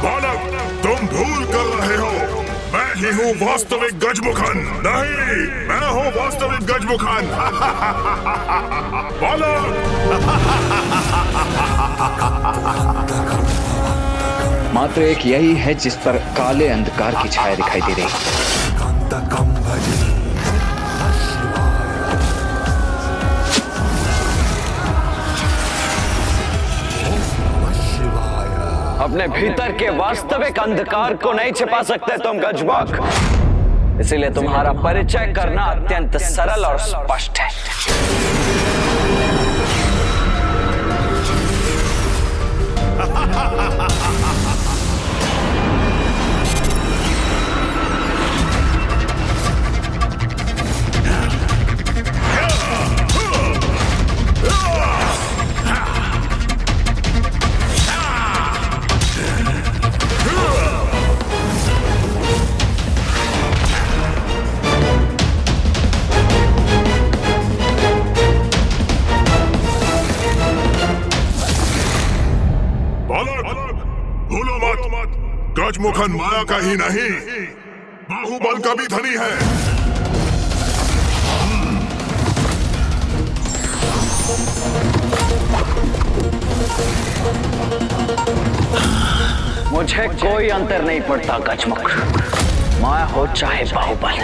बालक, तुम भूल कर रहे हो। मैं ही हूँ वास्तविक गजमुखन। नहीं, मैं हूँ वास्तविक गजमुखन। बालक। मात्र एक यही है जिस पर काले अंधकार की छाया दिखाई दे रही। अपने भीतर के वास्तविक अंधकार को नहीं छिपा सकते तुम गजमुख। इसीलिए तुम्हारा परिचय करना अत्यंत सरल और स्पष्ट है। भूलो मत, गजमुखन माया का ही नहीं, बाहुबल का भी धनी है। मुझे कोई अंतर नहीं पड़ता गजमुख। माया हो चाहे बाहुबल,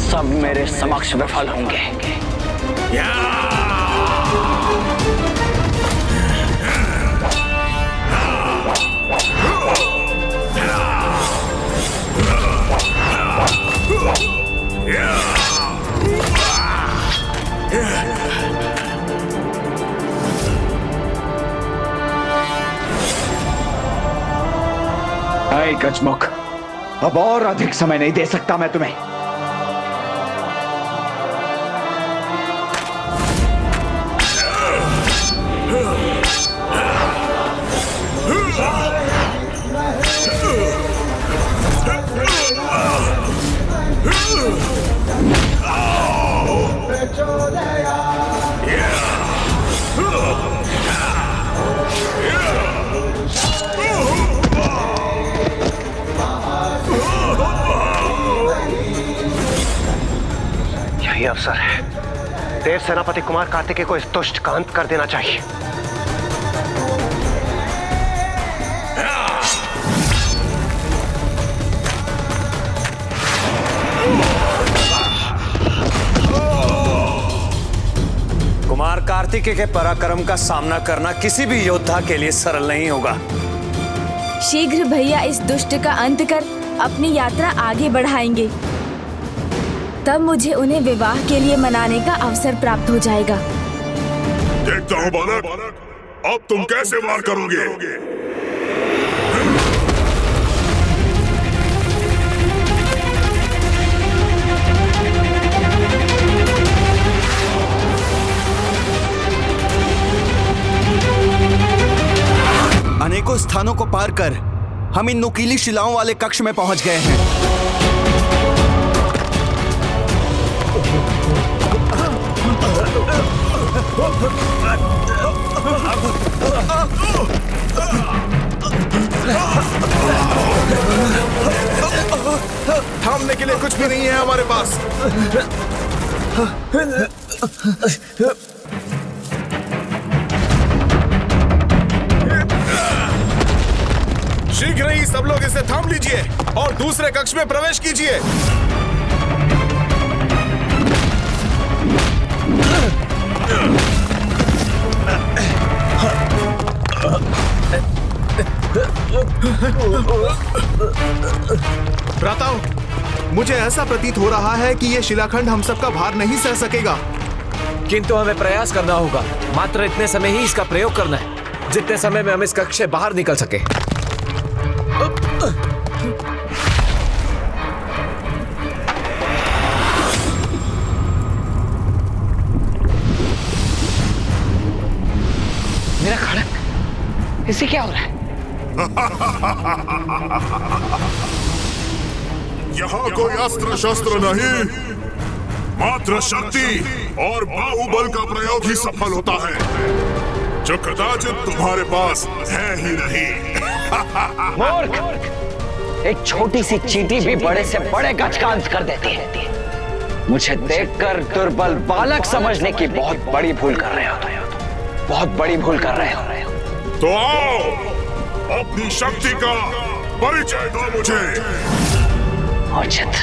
सब मेरे समक्ष विफल होंगे। नहीं गजमुख, अब और अधिक समय नहीं दे सकता मैं तुम्हें। यही अवसर है। देव सेनापति कुमार कार्तिकेय को इस दुष्ट का अंत कर देना चाहिए। कुमार कार्तिकेय के पराक्रम का सामना करना किसी भी योद्धा के लिए सरल नहीं होगा। शीघ्र भैया इस दुष्ट का अंत कर अपनी यात्रा आगे बढ़ाएंगे। तब मुझे उन्हें विवाह के लिए मनाने का अवसर प्राप्त हो जाएगा। देखता हूँ बालक, अब तुम कैसे वार करोगे। अनेकों स्थानों को पार कर हम इन नुकीली शिलाओं वाले कक्ष में पहुंच गए हैं। थामने के लिए कुछ भी नहीं है हमारे पास। शीघ्र ही सब लोग इसे थाम लीजिए और दूसरे कक्ष में प्रवेश कीजिए। भ्राताओं, मुझे ऐसा प्रतीत हो रहा है कि ये शिलाखंड हम सबका भार नहीं सह सकेगा। किंतु हमें प्रयास करना होगा। मात्र इतने समय ही इसका प्रयोग करना है, जितने समय में हम इस कक्ष से बाहर निकल सके। मेरा खड़क, इसे क्या हो रहा है? यहाँ कोई अस्त्र शस्त्र नहीं, मात्र शक्ति और बाहुबल का प्रयोग ही सफल होता है। जो कदाचित तुम्हारे पास है ही नहीं। मूर्ख! एक छोटी सी चींटी भी बड़े से बड़े गज का अंत कर देती है। मुझे देखकर दुर्बल बालक समझने की बहुत बड़ी भूल कर रहे हो। बहुत बड़ी भूल कर रहे हो। तो आओ, अपनी शक्ति का परिचय दो मुझे। औचित।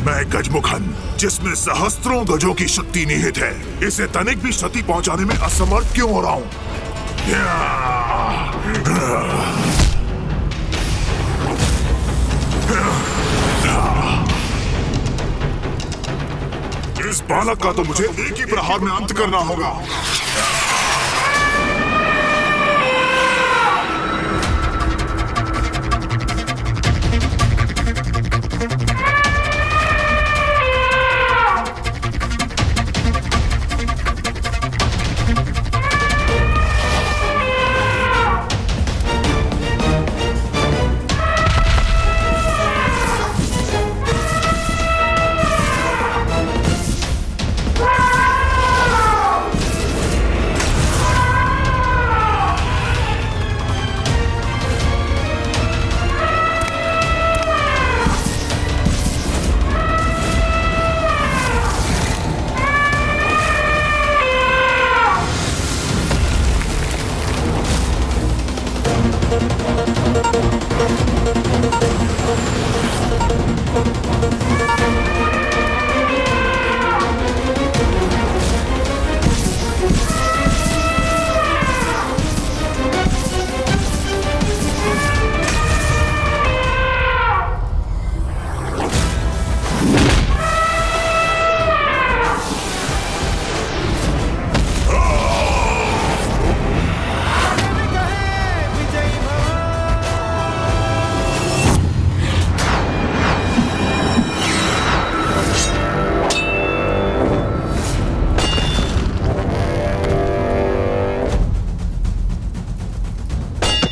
मैं गजमुखन, जिसमें सहस्त्रों गजों की शक्ति निहित है, इसे तनिक भी क्षति पहुंचाने में असमर्थ क्यों हो रहा हूं? इस बालक का तो मुझे एक ही प्रहार में अंत करना होगा।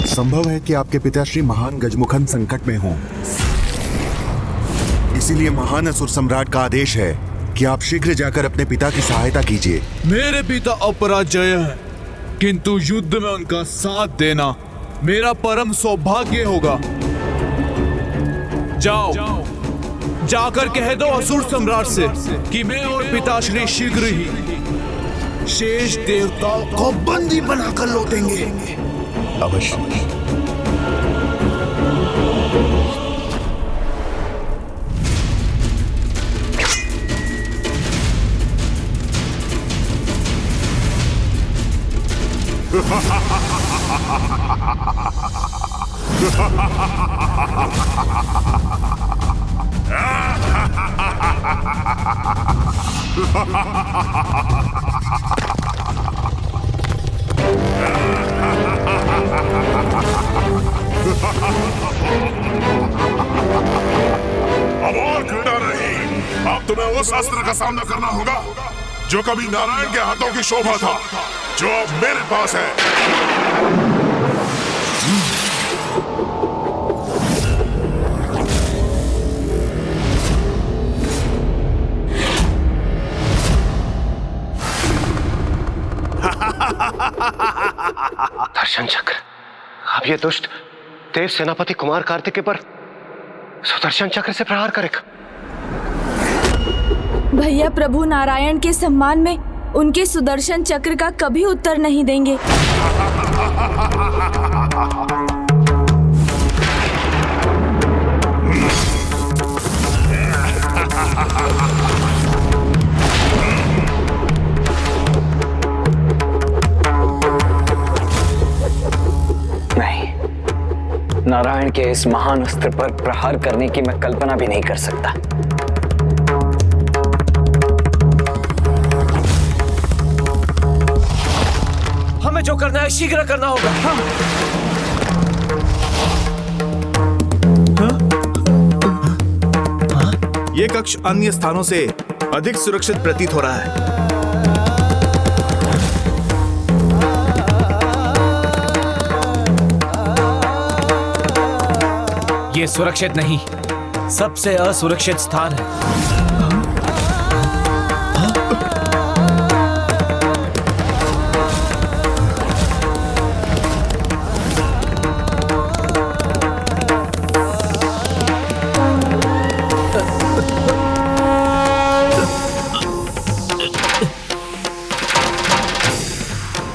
संभव है कि आपके पिता श्री महान गजमुखन संकट में हों। इसीलिए महान असुर सम्राट का आदेश है कि आप शीघ्र जाकर अपने पिता की सहायता कीजिए। मेरे पिता अपराजय हैं, किंतु युद्ध में उनका साथ देना मेरा परम सौभाग्य होगा। जाओ, जाकर कह दो असुर सम्राट से कि मैं और पिताश्री शीघ्र ही शेष देवताओं को बंदी बनाकर लौटेंगे। अवश्य। अब और क्रीड़ा नहीं, अब तुम्हें उस अस्त्र का सामना करना होगा जो कभी नारायण के हाथों की शोभा था, जो अब मेरे पास है। दर्शन चक्र। अब ये दुष्ट देव सेनापति कुमार कार्तिकेय पर सुदर्शन चक्र से प्रहार करेगा। भैया प्रभु नारायण के सम्मान में उनके सुदर्शन चक्र का कभी उत्तर नहीं देंगे। नहीं, नारायण के इस महान अस्त्र पर प्रहार करने की मैं कल्पना भी नहीं कर सकता। हमें जो करना है शीघ्र करना होगा। ये कक्ष अन्य स्थानों से अधिक सुरक्षित प्रतीत हो रहा है। ये सुरक्षित नहीं, सबसे असुरक्षित स्थान है।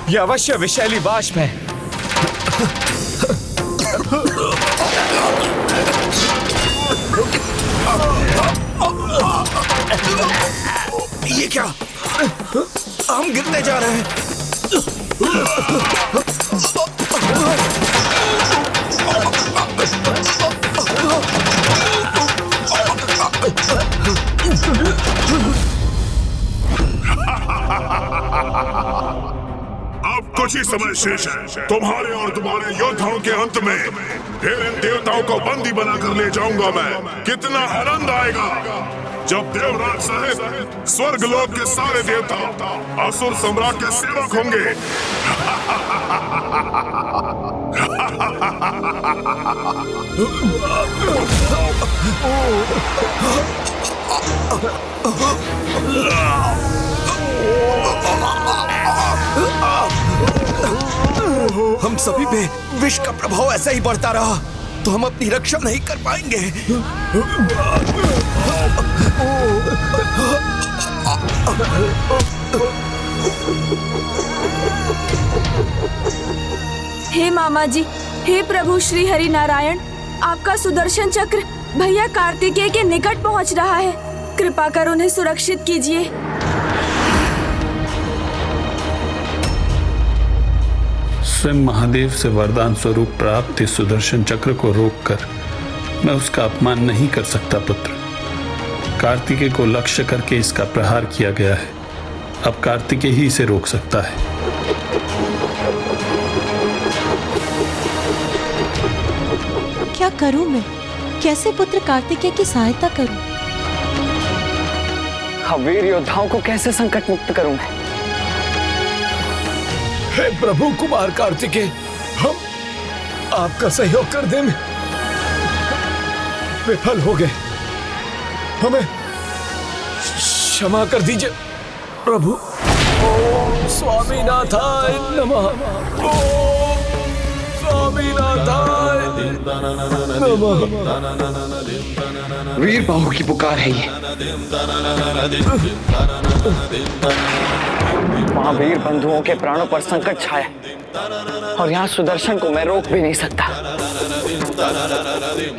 ये अवश्य विषैली वाष्प है। ये क्या? हम गिरने जा रहे हैं। अब कुछ ही समय शेष है। तुम्हारे और तुम्हारे योद्धाओं के अंत में फिर इन देवताओं को बंदी बनाकर ले जाऊंगा मैं। कितना आनंद आएगा जब देवराज सहित स्वर्गलोक के सारे देवता असुर सम्राट के सेवक होंगे। हम सभी पे विष का प्रभाव ऐसा ही बढ़ता रहा तो हम अपनी रक्षा नहीं कर पाएंगे। हे मामा जी, हे प्रभु श्री हरि नारायण, आपका सुदर्शन चक्र भैया कार्तिकेय के निकट पहुंच रहा है। कृपा कर उन्हें सुरक्षित कीजिए। स्वयं महादेव से वरदान स्वरूप प्राप्त इस सुदर्शन चक्र को रोककर मैं उसका अपमान नहीं कर सकता पुत्र। कार्तिकेय को लक्ष्य करके इसका प्रहार किया गया है। अब कार्तिकेय ही इसे रोक सकता है। क्या करूं मैं? कैसे पुत्र कार्तिकेय की सहायता करूं? हम वीर योद्धाओं को कैसे संकट मुक्त करूं मैं? हे प्रभु कुमार कार्तिकेय, हम आपका सहयोग करने में विफल हो गए। हमें क्षमा कर दीजिए प्रभु। ओम स्वामीनाथाय नमः। ओम स्वामीनाथाय नमः। वीर बाहु की पुकार है ये। महावीर बंधुओं के प्राणों पर संकट छाया और यहाँ सुदर्शन को मैं रोक भी नहीं सकता,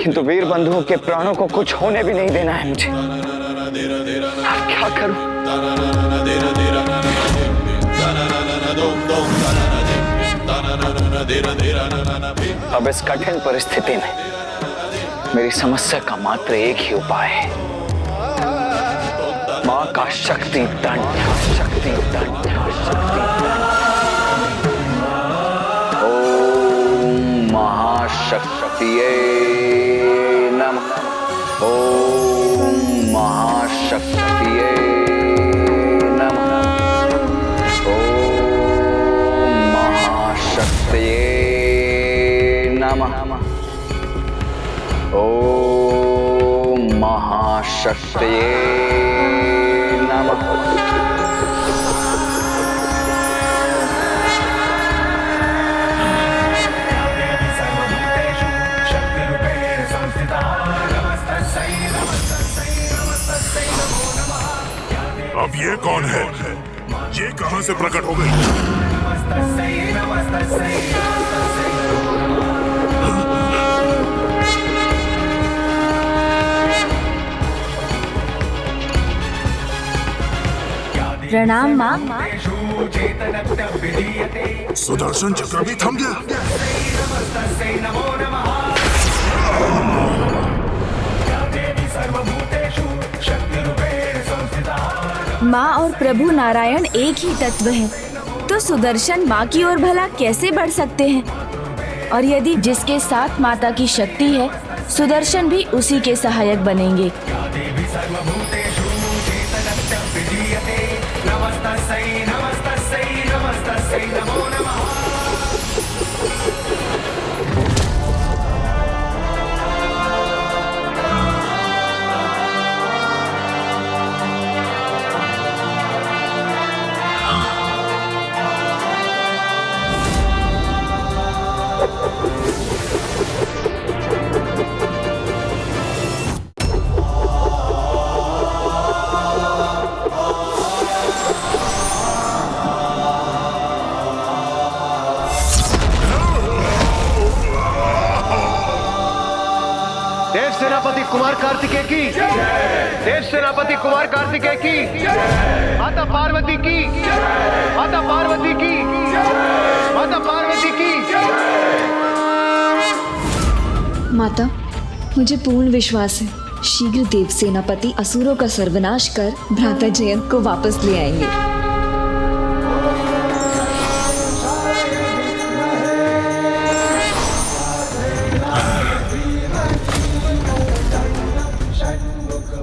किंतु वीर बंधुओं के प्राणों को कुछ होने भी नहीं देना है मुझे। अब क्या करूं? अब इस कठिन परिस्थिति में मेरी समस्या का मात्र एक ही उपाय है। का शक्ति दंड, शक्ति दंड, शक्ति दंड। ओम महाशक्तिये नमः। ओम महाशक्तिये नमः। ओम महाशक्तिये नमः। ओम महाशक्तिये नमः। अब ये कौन है? ये कहां से प्रकट हो गई? प्रणाम माँ। सुदर्शन चक्र भी थम गया। माँ और प्रभु नारायण एक ही तत्व हैं, तो सुदर्शन माँ की ओर भला कैसे बढ़ सकते हैं? और यदि जिसके साथ माता की शक्ति है, सुदर्शन भी उसी के सहायक बनेंगे। देव सेनापति कुमार कार्तिकेय की, देव सेनापति कुमार कार्तिकेय की, माता पार्वती की, माता पार्वती की, माता पार्वती की। माता, मुझे पूर्ण विश्वास है शीघ्र देव सेनापति असुरों का सर्वनाश कर भ्राता जयंत को वापस ले आएंगे।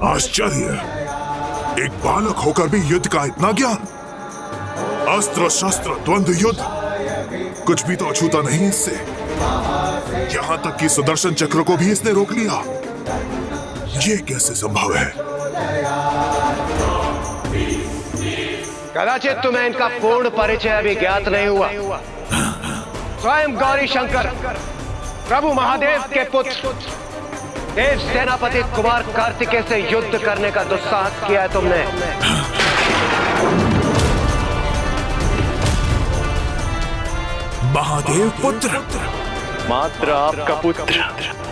आश्चर्य, एक बालक होकर भी युद्ध का इतना ज्ञान। अस्त्र शस्त्र द्वंद्व युद्ध, कुछ भी तो अछूता नहीं इससे। यहाँ तक कि सुदर्शन चक्र को भी इसने रोक लिया। ये कैसे संभव है? कदाचित तुम्हें इनका पूर्ण परिचय अभी ज्ञात नहीं हुआ। स्वयं गौरी शंकर प्रभु महादेव के पुत्र देव सेनापति कुमार कार्तिकेय से युद्ध करने का दुस्साहस किया है तुमने। महादेव पुत्र, मात्र आपका पुत्र,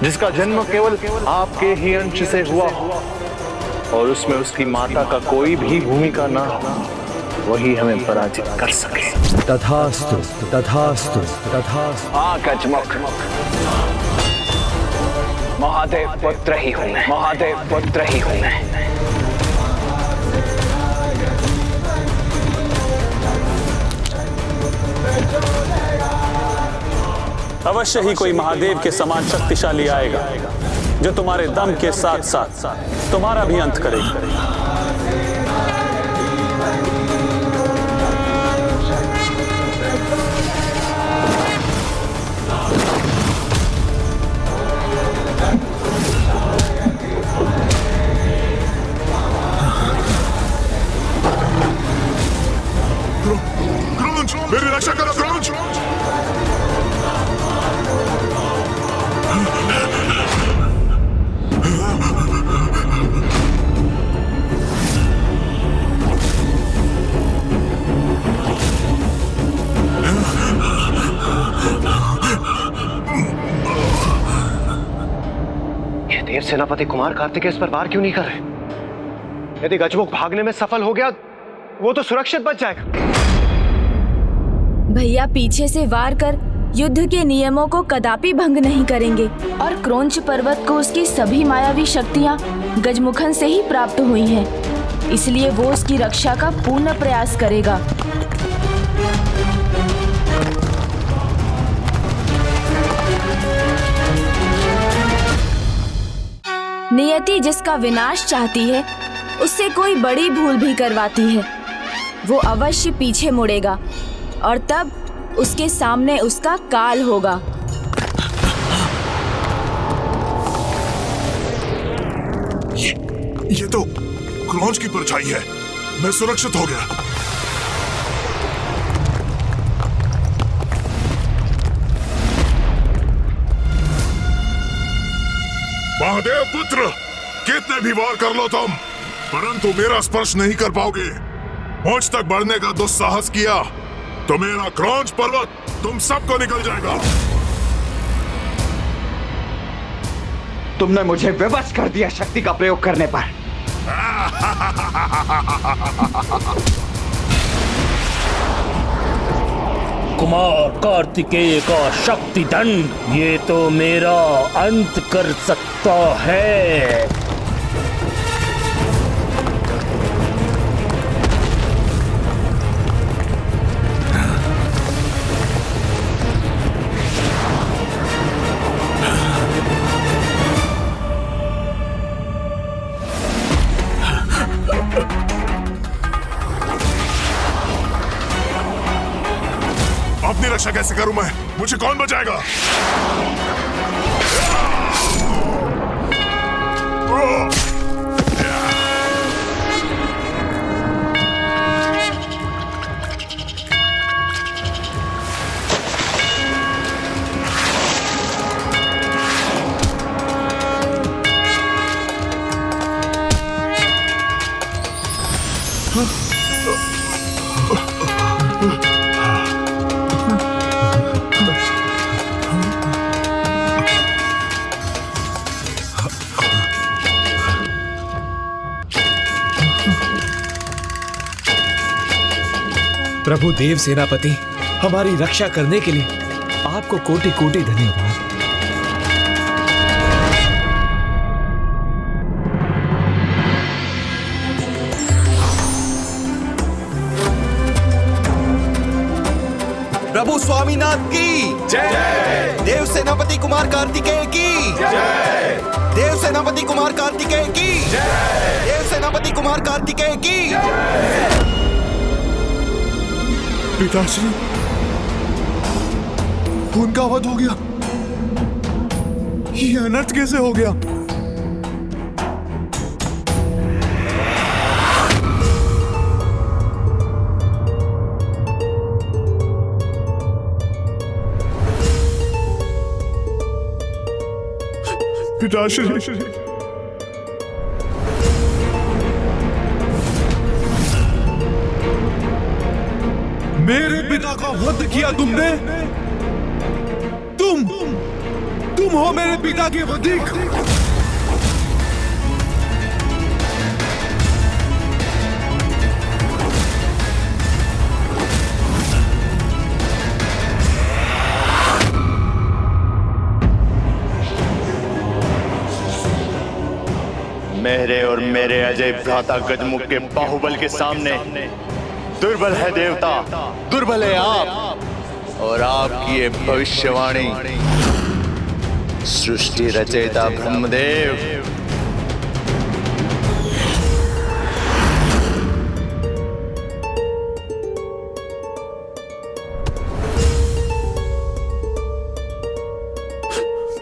जिसका जन्म केवल आपके ही अंश से हुआ हो और उसमें उसकी माता का कोई भी भूमिका ना हो, वही हमें पराजित कर सके। तथास्तु, तथास्तु, तथास्तु। हाँ गजमुख, महादेव पुत्र ही हूं मैं, महादेव पुत्र ही हूं मैं। अवश्य ही कोई महादेव के समान शक्तिशाली आएगा जो तुम्हारे दम के साथ साथ तुम्हारा भी अंत करेगा। मेरी रक्षा करो क्रोंच। ये देव सेनापति कुमार कार्तिकेय इस पर वार क्यों नहीं कर रहे? यदि गजमुख भागने में सफल हो गया, वो तो सुरक्षित बच जाएगा। भैया पीछे से वार कर युद्ध के नियमों को कदापि भंग नहीं करेंगे और क्रोंच पर्वत को उसकी सभी मायावी शक्तियां गजमुखन से ही प्राप्त हुई हैं। इसलिए वो उसकी रक्षा का पूर्ण प्रयास करेगा। नियति जिसका विनाश चाहती है उससे कोई बड़ी भूल भी करवाती है। वो अवश्य पीछे मुड़ेगा और तब उसके सामने उसका काल होगा। ये तो क्रॉन्च की परछाई है। मैं सुरक्षित हो गया। महादेव पुत्र, कितने भी वार कर लो तुम, परंतु मेरा स्पर्श नहीं कर पाओगे। मुझ तक बढ़ने का दुस्साहस किया तो मेरा क्रॉन्च पर्वत तुम सबको निकल जाएगा। तुमने मुझे विवश कर दिया शक्ति का प्रयोग करने पर। कुमार कार्तिकेय का शक्ति दंड ये तो मेरा अंत कर सकता है। अपनी रक्षा कैसे करूं मैं? मुझे कौन बचाएगा? प्रभु देव सेनापति, हमारी रक्षा करने के लिए आपको कोटि कोटि धन्यवाद। प्रभु स्वामीनाथ की जय। देव सेनापति कुमार कार्तिकेय की जय। देव सेनापति कुमार कार्तिकेय की जय। देव सेनापति कुमार कार्तिकेय की जय। पिताश्री, उनका वध हो गया। ये अनर्थ कैसे हो गया? पिताश्री, मेरे पिता का वध किया तुमने। तुम हो मेरे पिता के वधिक। मेरे और मेरे अजय भ्राता गजमुख के बाहुबल के सामने दुर्बल है देवता, दुर्बल है आप और आपकी ये भविष्यवाणी। सृष्टि रचयिता ब्रह्मदेव,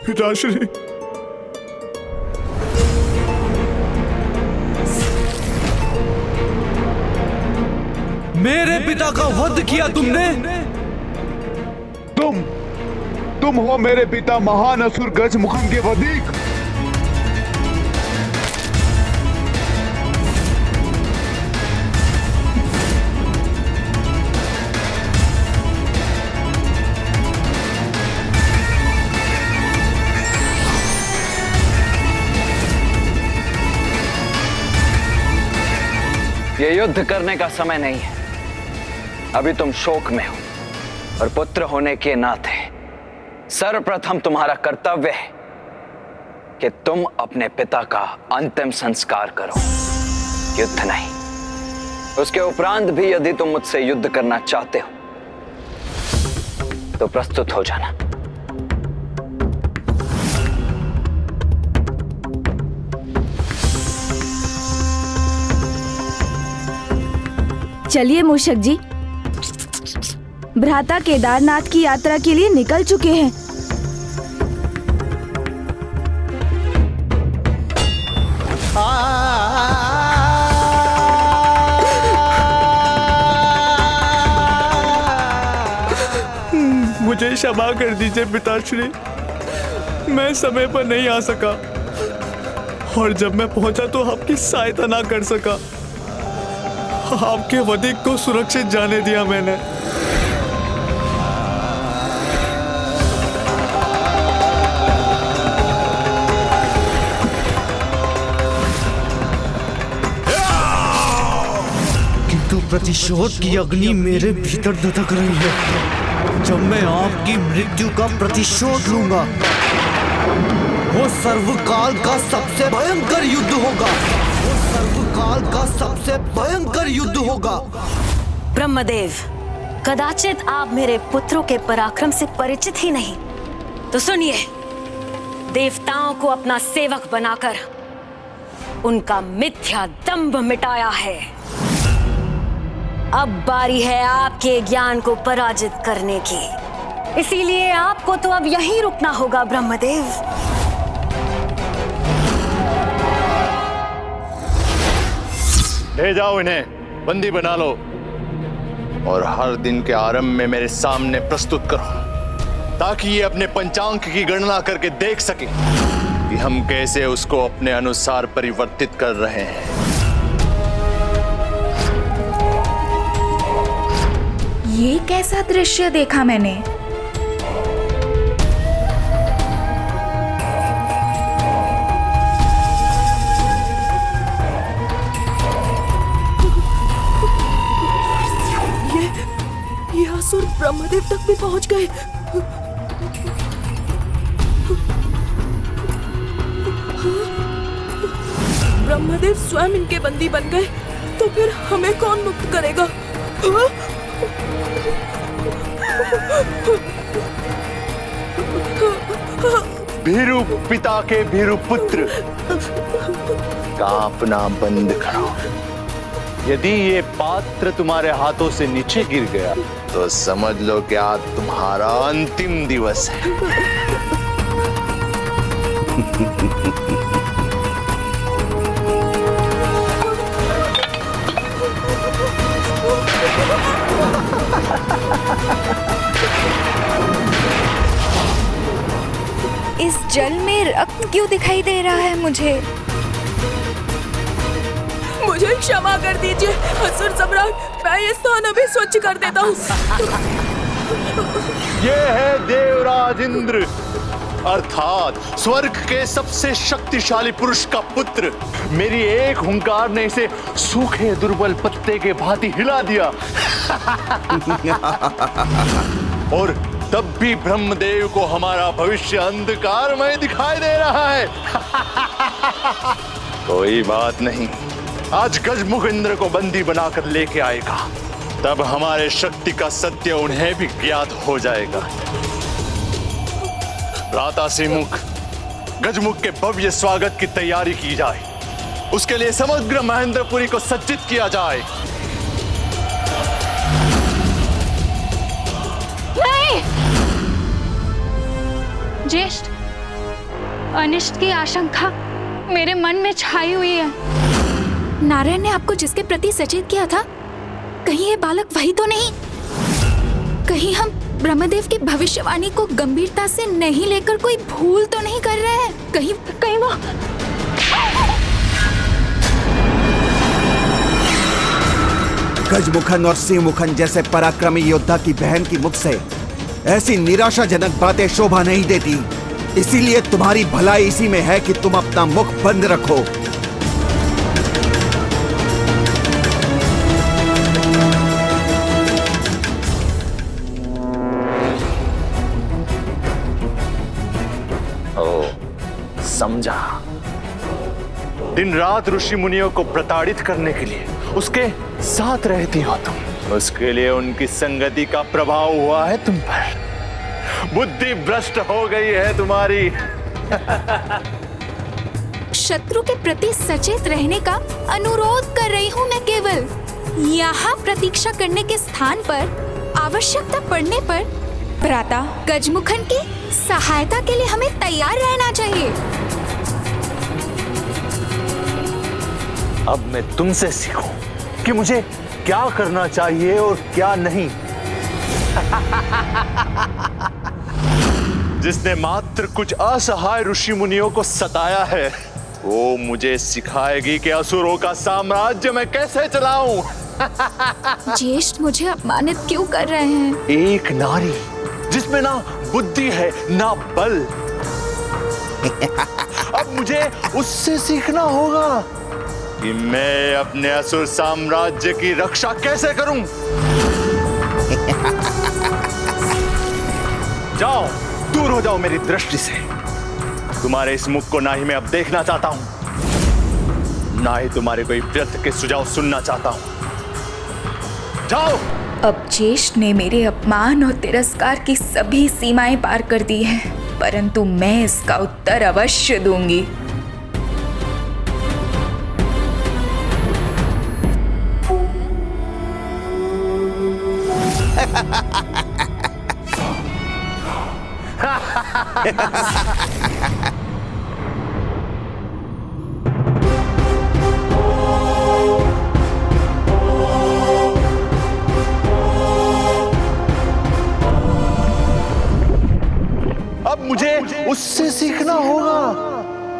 पिताश्री, मेरे पिता का वध किया तुमने। तुम हो मेरे पिता महान असुर गजमुखन के वधिक। ये युद्ध करने का समय नहीं है। अभी तुम शोक में हो और पुत्र होने के नाते सर्वप्रथम तुम्हारा कर्तव्य है कि तुम अपने पिता का अंतिम संस्कार करो, युद्ध नहीं। उसके उपरांत भी यदि तुम मुझसे युद्ध करना चाहते हो तो प्रस्तुत हो जाना। चलिए मूषक जी, भ्राता केदारनाथ की यात्रा के लिए निकल चुके हैं। मुझे क्षमा कर दीजिए पिताश्री, मैं समय पर नहीं आ सका और जब मैं पहुंचा तो आपकी सहायता ना कर सका। आपके वधिक को सुरक्षित जाने दिया मैंने। किंतु प्रतिशोध की अग्नि मेरे भीतर धधक रही है। जब मैं आपकी मृत्यु का प्रतिशोध लूंगा, वो सर्वकाल का सबसे भयंकर युद्ध होगा। वो सर्वकाल का सबसे भयंकर युद्ध होगा। ब्रह्मदेव, कदाचित आप मेरे पुत्रों के पराक्रम से परिचित ही नहीं, तो सुनिए, देवताओं को अपना सेवक बनाकर उनका मिथ्या दंभ मिटाया है। अब बारी है आपके ज्ञान को पराजित करने की। इसीलिए आपको तो अब यहीं रुकना होगा ब्रह्मदेव। ले जाओ इन्हें, बंदी बना लो और हर दिन के आरंभ में मेरे सामने प्रस्तुत करो, ताकि ये अपने पंचांग की गणना करके देख सके कि हम कैसे उसको अपने अनुसार परिवर्तित कर रहे हैं। ये कैसा दृश्य देखा मैंने? ये असुर ब्रह्मदेव तक भी पहुंच गए। ब्रह्मदेव स्वयं इनके बंदी बन गए, तो फिर हमें कौन मुक्त करेगा? भीरु पिता के भीरु पुत्र, कांपना बंद करो। यदि ये पात्र तुम्हारे हाथों से नीचे गिर गया तो समझ लो कि आज तुम्हारा अंतिम दिवस है। इस जल में रक्त क्यों दिखाई दे रहा है मुझे? मुझे क्षमा कर दीजिए असुर सम्राट, मैं ये स्थान अभी स्वच्छ कर देता हूँ। ये है देवराज इंद्र, अर्थात स्वर्ग के सबसे शक्तिशाली पुरुष का पुत्र। मेरी एक हुंकार ने इसे सूखे दुर्बल पत्ते के भांति हिला दिया। और तब भी ब्रह्मदेव को हमारा भविष्य अंधकारमय दिखाई दे रहा है। कोई बात नहीं, आज गजमुख इंद्र को बंदी बनाकर लेके आएगा, तब हमारे शक्ति का सत्य उन्हें भी ज्ञात हो जाएगा। भ्राता श्रीमुख, गजमुख के भव्य स्वागत की तैयारी की जाए। उसके लिए समग्र महेंद्रपुरी को सज्जित किया जाए। नहीं! ज्येष्ठ, अनिष्ट की आशंका मेरे मन में छाई हुई है। नारायण ने आपको जिसके प्रति सचेत किया था, कहीं ये बालक वही तो नहीं? कहीं हम ब्रह्मदेव की भविष्यवाणी को गंभीरता से नहीं लेकर कोई भूल तो नहीं कर रहे हैं? कहीं वो गजमुखन और सिंहमुखन जैसे पराक्रमी योद्धा की बहन की मुख से ऐसी निराशाजनक बातें शोभा नहीं देती। इसीलिए तुम्हारी भलाई इसी में है कि तुम अपना मुख बंद रखो। समझा। दिन रात ऋषि मुनियों को प्रताड़ित करने के लिए उसके साथ रहती हो तुम, उसके लिए उनकी संगति का प्रभाव हुआ है तुम पर। बुद्धि भ्रष्ट हो गई है तुम्हारी। शत्रु के प्रति सचेत रहने का अनुरोध कर रही हूँ मैं केवल। यहाँ प्रतीक्षा करने के स्थान पर आवश्यकता पड़ने पर भ्राता गजमुखन की सहायता के लिए हमें तैयार रहना चाहिए। अब मैं तुमसे सीखूं कि मुझे क्या करना चाहिए और क्या नहीं। जिसने मात्र कुछ असहाय ऋषि मुनियों को सताया है, वो मुझे सिखाएगी कि असुरों का साम्राज्य मैं कैसे चलाऊं। ज्येष्ठ मुझे अपमानित क्यों कर रहे हैं? एक नारी जिसमें ना बुद्धि है ना बल। अब मुझे उससे सीखना होगा कि मैं अपने असुर साम्राज्य की रक्षा कैसे करूं। जाओ, दूर हो जाओ मेरी दृष्टि से। तुम्हारे इस मुख को ना ही मैं अब देखना चाहता हूं, ना ही तुम्हारे कोई व्यर्थ के सुझाव सुनना चाहता हूं। जाओ। अब ज्येष्ठ ने मेरे अपमान और तिरस्कार की सभी सीमाएं पार कर दी हैं, परंतु मैं इसका उत्तर अवश्य दूंगी। अब मुझे उससे सीखना होगा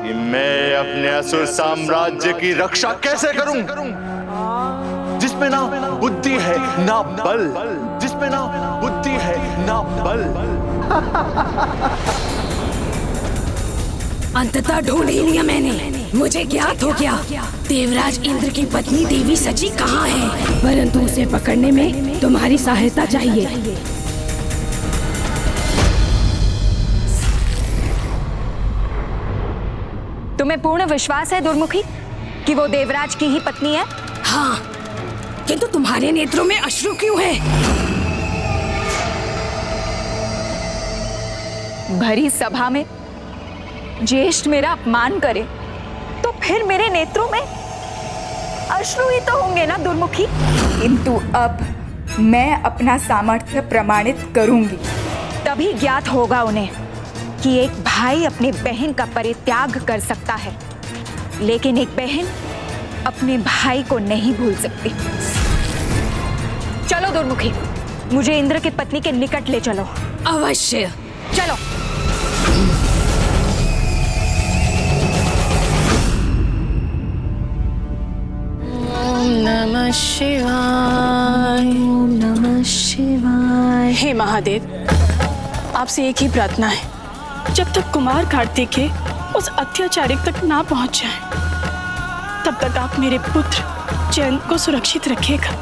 कि मैं अपने असुर साम्राज्य की रक्षा कैसे करूं, जिसमें ना बुद्धि है ना बल, जिसमें ना बुद्धि है ना बल। अंततः ढूंढ ही लिया मैंने। मुझे ज्ञात हो गया देवराज इंद्र की पत्नी देवी सची कहाँ है, परंतु उसे पकड़ने में तुम्हारी सहायता चाहिए। तुम्हें पूर्ण विश्वास है दुर्मुखी कि वो देवराज की ही पत्नी है? हाँ, किंतु तुम्हारे नेत्रों में अश्रु क्यों है? भरी सभा में ज्येष्ठ मेरा अपमान करे तो फिर मेरे नेत्रों में अश्रु ही तो होंगे ना दुर्मुखी। किंतु अब मैं अपना सामर्थ्य प्रमाणित करूंगी। तभी ज्ञात होगा उन्हें कि एक भाई अपनी बहन का परित्याग कर सकता है, लेकिन एक बहन अपने भाई को नहीं भूल सकती। चलो दुर्मुखी, मुझे इंद्र की पत्नी के निकट ले चलो। अवश्य, चलो। ओम नमः शिवाय, ओम नमः शिवाय। हे महादेव, आपसे एक ही प्रार्थना है, जब तक कुमार कार्तिकेय उस अत्याचारी तक ना पहुंच जाए, तब तक आप मेरे पुत्र जयंत को सुरक्षित रखिएगा।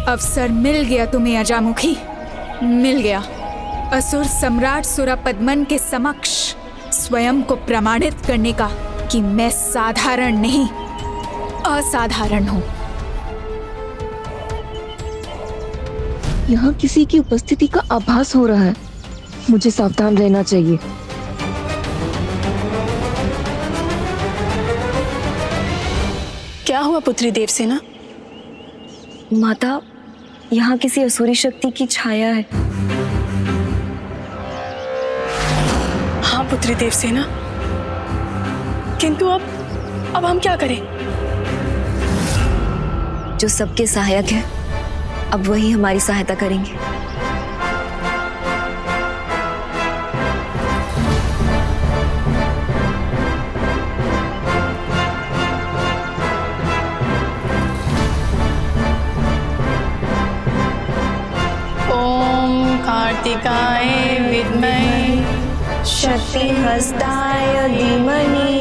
अवसर मिल गया तुम्हें अजामुखी, मिल गया। असुर सम्राट सुरापद्मन के समक्ष स्वयं को प्रमाणित करने का कि मैं साधारण नहीं असाधारण हूँ। यहाँ किसी की उपस्थिति का आभास हो रहा है, मुझे सावधान रहना चाहिए। क्या हुआ पुत्री देवसेना? माता, यहाँ किसी असुरी शक्ति की छाया है। हाँ पुत्री देवसेना, किंतु अब हम क्या करें? जो सबके सहायक है, अब वही हमारी सहायता करेंगे। ओम कार्तिकाय विद्महे शक्तिहस्ताय धीमहि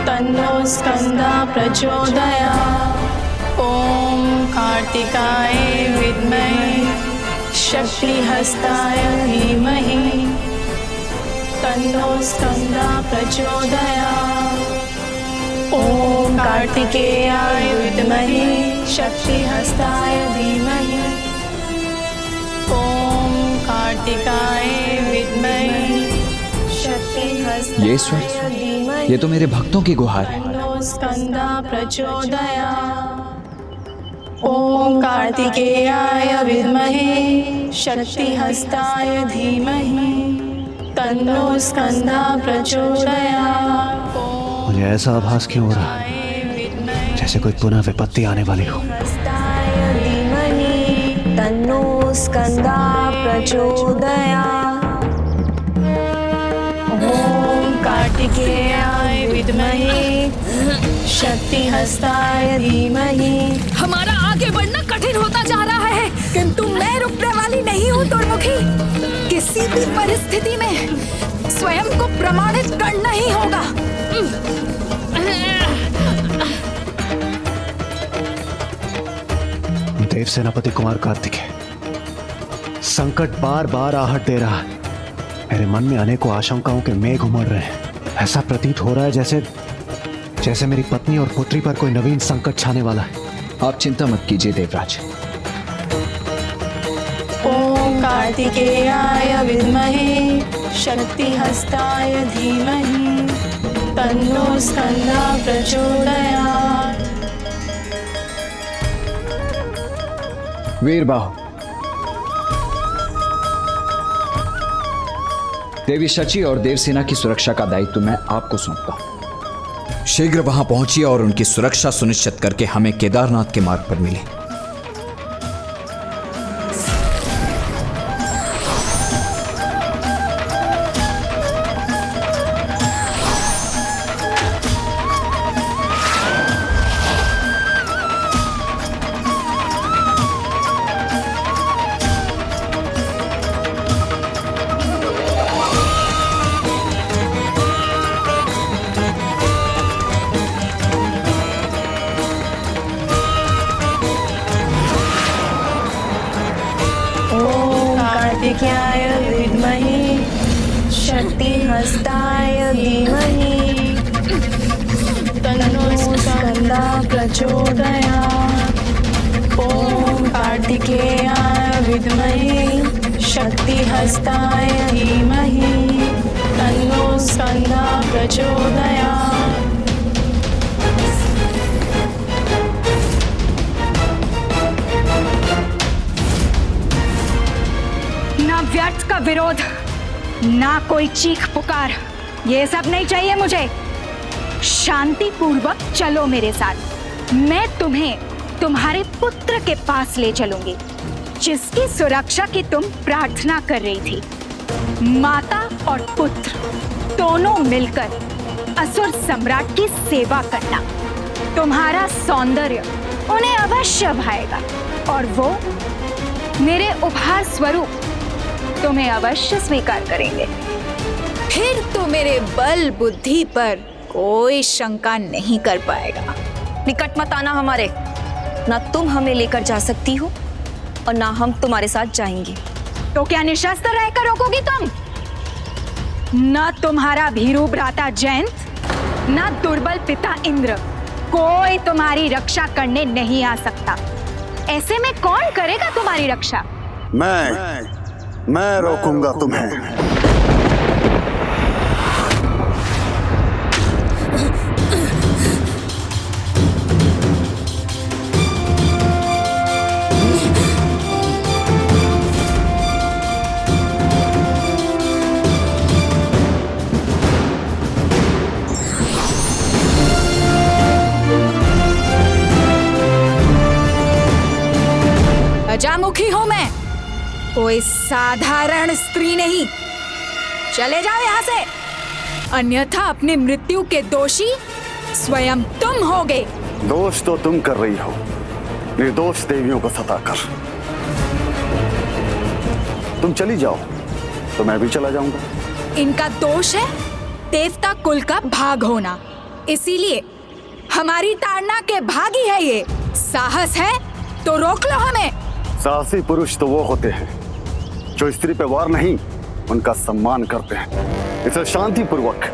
तन्नो स्कंदः प्रचोदयात्। ओम कार्तिकाय विद्महे शक्तिहस्ताय धीमहि तन्नो स्कंदा प्रचोदयात्। ओम कार्तिकेयाय विद्महे शक्तिहस्ताय धीमहि ओम कार्तिकाय विद्महे शक्तिहस्ताय ये स्वर, ये तो मेरे भक्तों की गुहार है। तन्नो स्कंदा प्रचोदयात्। ओम कार्तिकेयाय विद्महे शक्तिहस्ताय धीमहि तन्नो स्कंदा प्रचोदयात्। मुझे ऐसा आभास क्यों हो रहा है जैसे कोई पुनः विपत्ति आने वाली हो। धीमहि तन्नो स्कंदा प्रचोदयात्। ओम कार्तिकेयाय विद्महे शक्तिहस्ताय धीमहि। हमारा आगे बढ़ना कठिन होता जा रहा है, किंतु मैं रुकने वाली नहीं हूँ दुर्मुखी। किसी भी परिस्थिति में स्वयं को प्रमाणित करना ही होगा। देव सेनापति कुमार कार्तिकेय, संकट बार बार आहट दे रहा है। मेरे मन में अनेकों आशंकाओं के मेघ उमड़ रहे हैं। ऐसा प्रतीत हो रहा है जैसे मेरी पत्नी और पुत्री पर कोई नवीन संकट छाने वाला है। आप चिंता मत कीजिए देवराज। ओम कार्तिकेयाय विद्महे शक्तिहस्ताय धीमहि तन्नो स्कंदा प्रचोदयात्। वीरबाहु, देवी शची और देवसेना की सुरक्षा का दायित्व मैं आपको सौंपता हूं। शीघ्र वहां पहुंचिए और उनकी सुरक्षा सुनिश्चित करके हमें केदारनाथ के मार्ग पर मिले। कार्तिकेयाय विद्महे शक्तिहस्ताय धीमहि तन्नो स्कंदा प्रचोदयात्। ओम कार्तिकेयाय विद्महे शक्तिहस्ताय धीमहि तन्नो स्कंदा प्रचोदयात्। ना व्यर्थ का विरोध, ना कोई चीख पुकार, ये सब नहीं चाहिए मुझे। शांति पूर्वक चलो मेरे साथ। मैं तुम्हें तुम्हारे पुत्र के पास ले चलूंगी, जिसकी सुरक्षा की तुम प्रार्थना कर रही थी। माता और पुत्र दोनों मिलकर असुर सम्राट की सेवा करना। तुम्हारा सौंदर्य उन्हें अवश्य भाएगा और वो मेरे उपहार स्वरूप तुम्हें अवश्य स्वीकार करेंगे। फिर तो मेरे बल बुद्धि पर कोई शंका नहीं कर पाएगा। निकट मत आना हमारे। ना तुम हमें लेकर जा सकती हो और ना हम तुम्हारे साथ जाएंगे। तो क्या निशस्त्र रहकर रोकोगी तुम? ना तुम्हारा भीरू भ्राता जयंत, ना दुर्बल पिता इंद्र, कोई तुम्हारी रक्षा करने नहीं आ सकता। ऐसे में कौन करेगा तुम्हारी रक्षा? मैं रोकूंगा तुम्हें। अजामुखी हूं मैं, कोई साधारण स्त्री नहीं। चले जाओ यहाँ से, अन्यथा अपनी मृत्यु के दोषी स्वयं तुम होगे। दोष तो तुम कर रही हो, निर्दोष देवियों को सताकर। तुम चली जाओ तो मैं भी चला जाऊंगा। इनका दोष है देवता कुल का भाग होना, इसीलिए हमारी ताड़ना के भागी है ये। साहस है तो रोक लो हमें। साहसी पुरुष तो वो होते हैं जो स्त्री पे वार नहीं उनका सम्मान करते हैं। इसे शांतिपूर्वक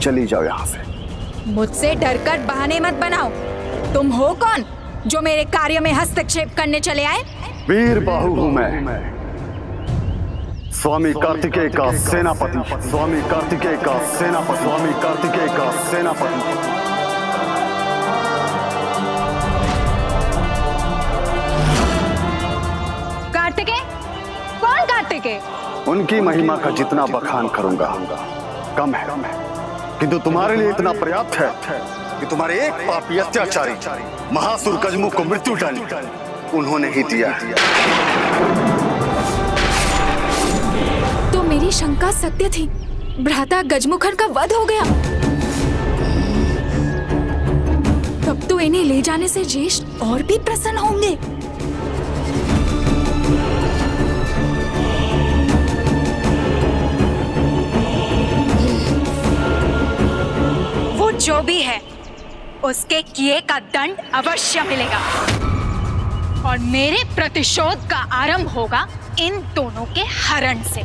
चली जाओ यहाँ से। मुझसे डरकर बहाने मत बनाओ। तुम हो कौन जो मेरे कार्य में हस्तक्षेप करने चले आए? वीर बाहु हूँ मैं, स्वामी कार्तिकेय का सेनापति, स्वामी कार्तिकेय का सेनापति, स्वामी कार्तिकेय का सेनापति। कार्तिकेय? कौन कार्तिकेय? उनकी महिमा का जितना बखान करूंगा कम है, किंतु तुम्हारे लिए इतना पर्याप्त है कि तुम्हारे एक पापी अत्याचारी महासुर गजमुख को मृत्यु दंड उन्होंने ही दिया है। तो मेरी शंका सत्य थी, भ्राता गजमुखन का वध हो गया। तब तो इन्हें ले जाने से ज्येष्ठ और भी प्रसन्न होंगे। वो जो भी है उसके किए का दंड अवश्य मिलेगा और मेरे प्रतिशोध का आरंभ होगा इन दोनों के हरण से।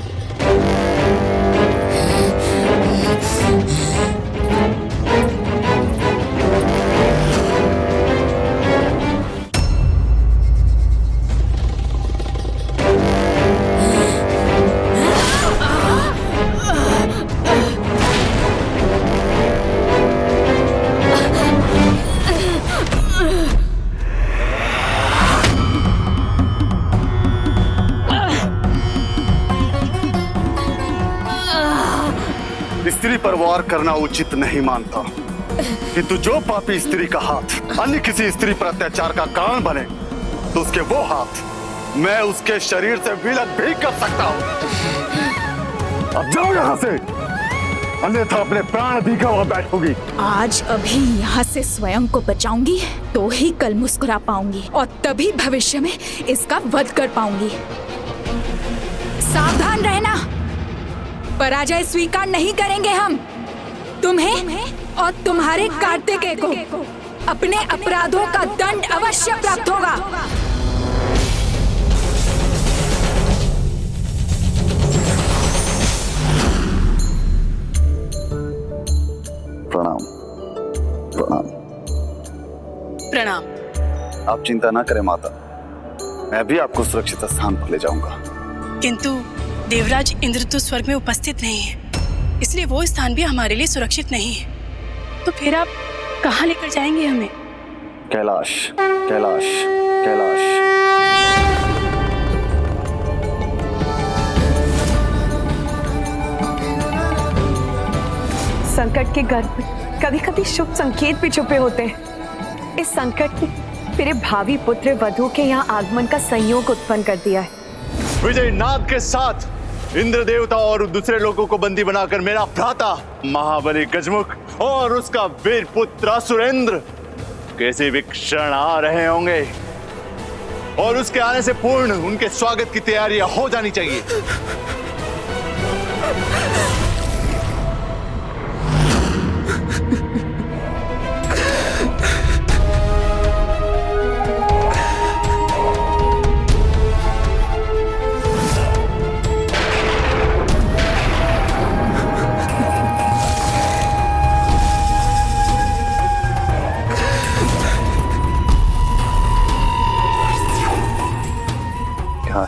स्त्री पर वार करना उचित नहीं मानता, किंतु जो पापी स्त्री का हाथ अन्य किसी स्त्री पर अत्याचार का कारण बने तो उसके वो हाथ मैं उसके शरीर से विलग भी कर सकता हूँ। अब जाओ यहाँ से, अन्यथा अपने प्राण भी गंवा बैठोगी। आज अभी यहाँ से स्वयं को बचाऊंगी तो ही कल मुस्कुरा पाऊंगी और तभी भविष्य में इसका वध कर पाऊंगी। सावधान रहना, पराजय स्वीकार नहीं करेंगे हम। तुम्हें और तुम्हारे कार्तिकेय को अपने अपराधों का दंड अवश्य प्राप्त होगा। प्रणाम। प्रणाम। प्रणाम। आप चिंता ना करें माता, मैं भी आपको सुरक्षित स्थान पर ले जाऊंगा। किंतु देवराज इंद्र तो स्वर्ग में उपस्थित नहीं है, इसलिए वो स्थान भी हमारे लिए सुरक्षित नहीं है। तो फिर आप कहाँ लेकर जाएंगे हमें? कैलाश, कैलाश, कैलाश। संकट के गर्भ में कभी कभी शुभ संकेत भी छुपे होते हैं। इस संकट ने मेरे भावी पुत्र वधु के यहाँ आगमन का संयोग उत्पन्न कर दिया है। विजय नाद के साथ इंद्र देवता और दूसरे लोगों को बंदी बनाकर मेरा भ्राता महाबली गजमुख और उसका वीर पुत्र सुरेंद्र कैसे भी क्षण आ रहे होंगे और उसके आने से पूर्ण उनके स्वागत की तैयारियां हो जानी चाहिए।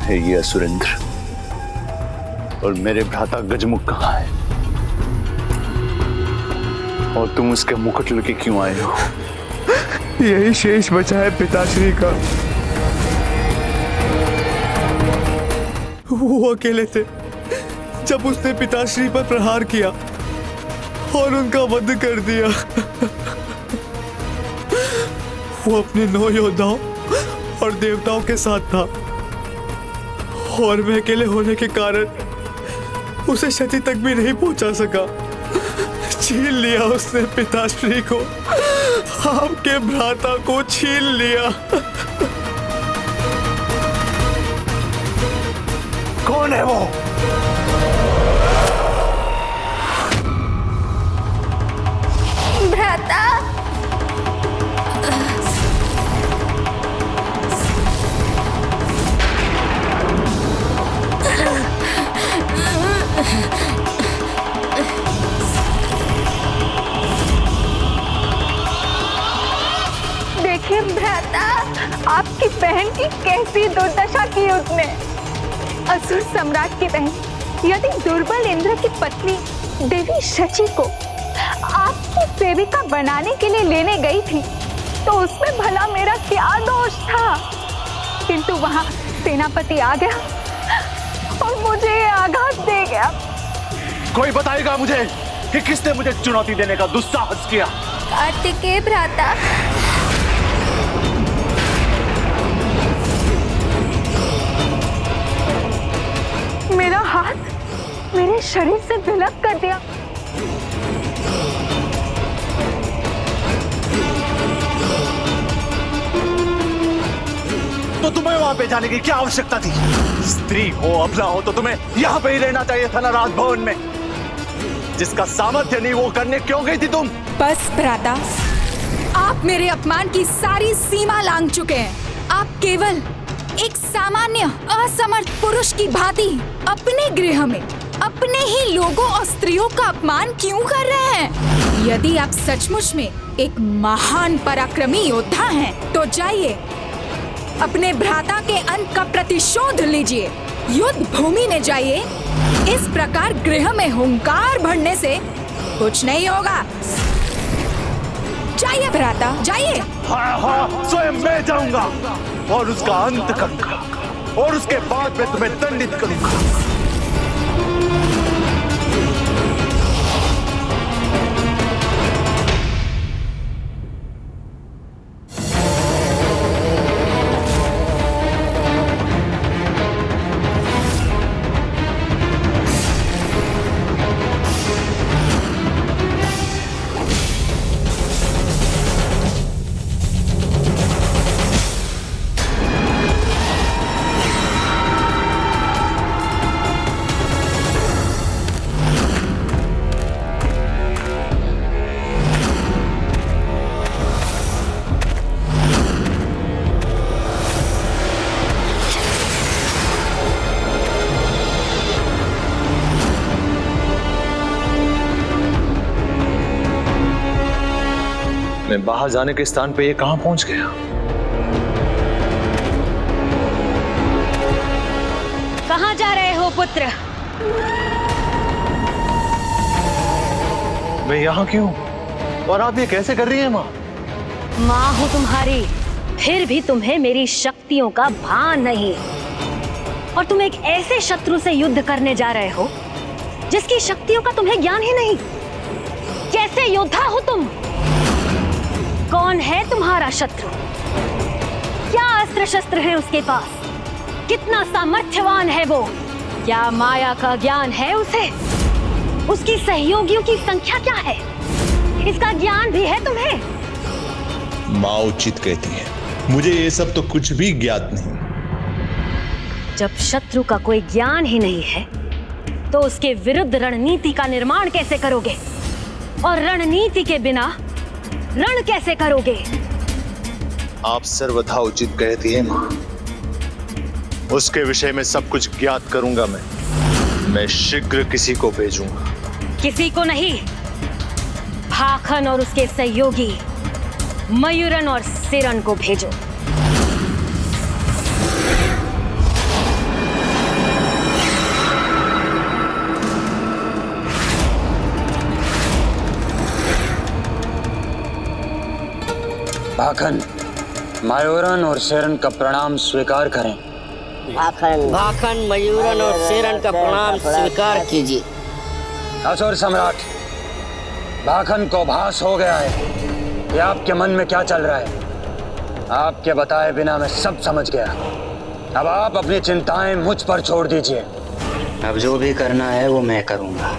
है ये असुरेंद्र और मेरे भ्राता गजमुख कहाँ है? और तुम उसके मुकुट लेके क्यों आए हो? यही शेष बचा है पिताश्री का। वो अकेले थे जब उसने पिताश्री पर प्रहार किया और उनका वध कर दिया। वो अपने 9 योद्धाओं और देवताओं के साथ था और मैं अकेले होने के कारण उसे क्षति तक भी नहीं पहुंचा सका। छीन लिया उसने पिताश्री को, आपके भ्राता को छीन लिया। कौन है वो? भ्राता, देखिए भ्राता, आपकी बहन की कैसी दुर्दशा की उसने। असुर सम्राट की बहन यदि दुर्बल इंद्र की पत्नी देवी शची को आपकी सेविका बनाने के लिए लेने गई थी, तो उसमें भला मेरा क्या दोष था? किंतु वहां सेनापति आ गया और मुझे ये आघात दे गया। कोई बताएगा मुझे कि किसने मुझे चुनौती देने का दुस्साहस किया? कार्तिकेय भ्राता, मेरा हाथ मेरे शरीर से विलग कर दिया। तो तुम्हें वहां पे जाने की क्या आवश्यकता थी? स्त्री हो अबला हो तो तुम्हें यहाँ पे ही रहना चाहिए था ना, राजभवन में। जिसका सामर्थ्य नहीं वो करने क्यों गई थी तुम? बस भ्राता, आप मेरे अपमान की सारी सीमा लांघ चुके हैं। आप केवल एक सामान्य असमर्थ पुरुष की भांति अपने गृह में अपने ही लोगों और स्त्रियों का अपमान क्यों कर रहे हैं? यदि आप सचमुच में एक महान पराक्रमी योद्धा हैं, तो जाइए अपने भ्राता के अंत का प्रतिशोध लीजिए। युद्ध भूमि में जाइए। इस प्रकार गृह में हुंकार भरने से कुछ नहीं होगा। जाइए भ्राता, जाइए। हाँ, स्वयं मैं जाऊंगा और उसका अंत करूंगा और उसके बाद मैं तुम्हें दंडित करूंगा। मैं बाहर जाने के स्थान पे ये कहां पहुंच गया? कहां जा रहे हो पुत्र? मैं यहाँ क्यों? और आप ये कैसे कर रही हैं माँ? माँ हूँ तुम्हारी, फिर भी तुम्हें मेरी शक्तियों का भान नहीं। और तुम एक ऐसे शत्रु से युद्ध करने जा रहे हो जिसकी शक्तियों का तुम्हें ज्ञान ही नहीं। कैसे योद्धा हो तुम? कौन है तुम्हारा शत्रु? क्या अस्त्र शस्त्र है उसके पास? कितना सामर्थ्यवान है वो? क्या माया का ज्ञान है उसे? उसकी सहयोगियों की संख्या क्या है? इसका ज्ञान भी है तुम्हें? माँ उचित कहती है, मुझे ये सब तो कुछ भी ज्ञात नहीं। जब शत्रु का कोई ज्ञान ही नहीं है, तो उसके विरुद्ध रणनीति का निर्माण कैसे करोगे? और रणनीति के बिना रण कैसे करोगे? आप सर्वथा उचित कहती हैं माँ। उसके विषय में सब कुछ ज्ञात करूंगा मैं शीघ्र किसी को भेजूंगा। किसी को नहीं, भाखन और उसके सहयोगी मयूरन और सिरन को भेजो। भाखन, मयूरन और सेरन का प्रणाम स्वीकार करें। भाखन, मयूरन और सेरन का प्रणाम स्वीकार कीजिए। असुर सम्राट, भाखन को भास हो गया है कि आपके मन में क्या चल रहा है। आपके बताए बिना मैं सब समझ गया। अब आप अपनी चिंताएं मुझ पर छोड़ दीजिए। अब जो भी करना है वो मैं करूंगा।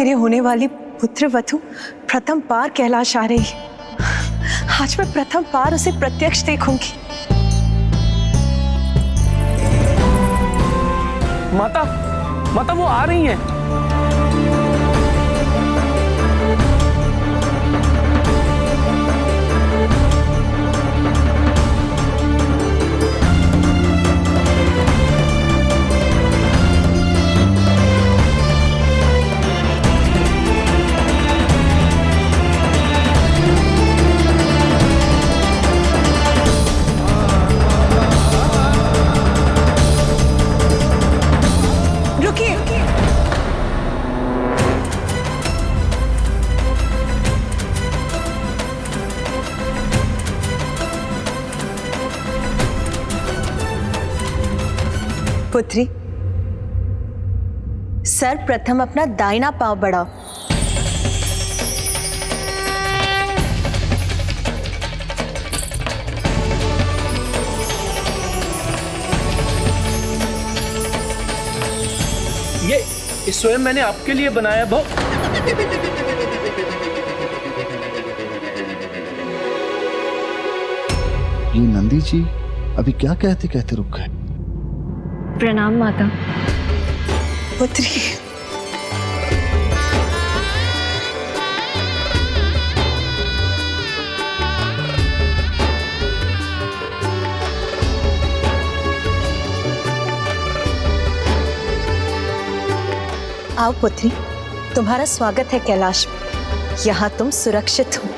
मेरे होने वाली पुत्र वधू प्रथम बार कैलाश आ रही है। आज मैं प्रथम बार उसे प्रत्यक्ष देखूंगी। माता, माता वो आ रही हैं। पुत्री, सर्वप्रथम अपना दाहिना पांव बढ़ाओ। ये स्वयं मैंने आपके लिए बनाया भाव। ये नंदी जी अभी क्या कहते कहते रुक गए। प्रणाम माता। पुत्री, आओ पुत्री, तुम्हारा स्वागत है कैलाश में। यहाँ तुम सुरक्षित हो।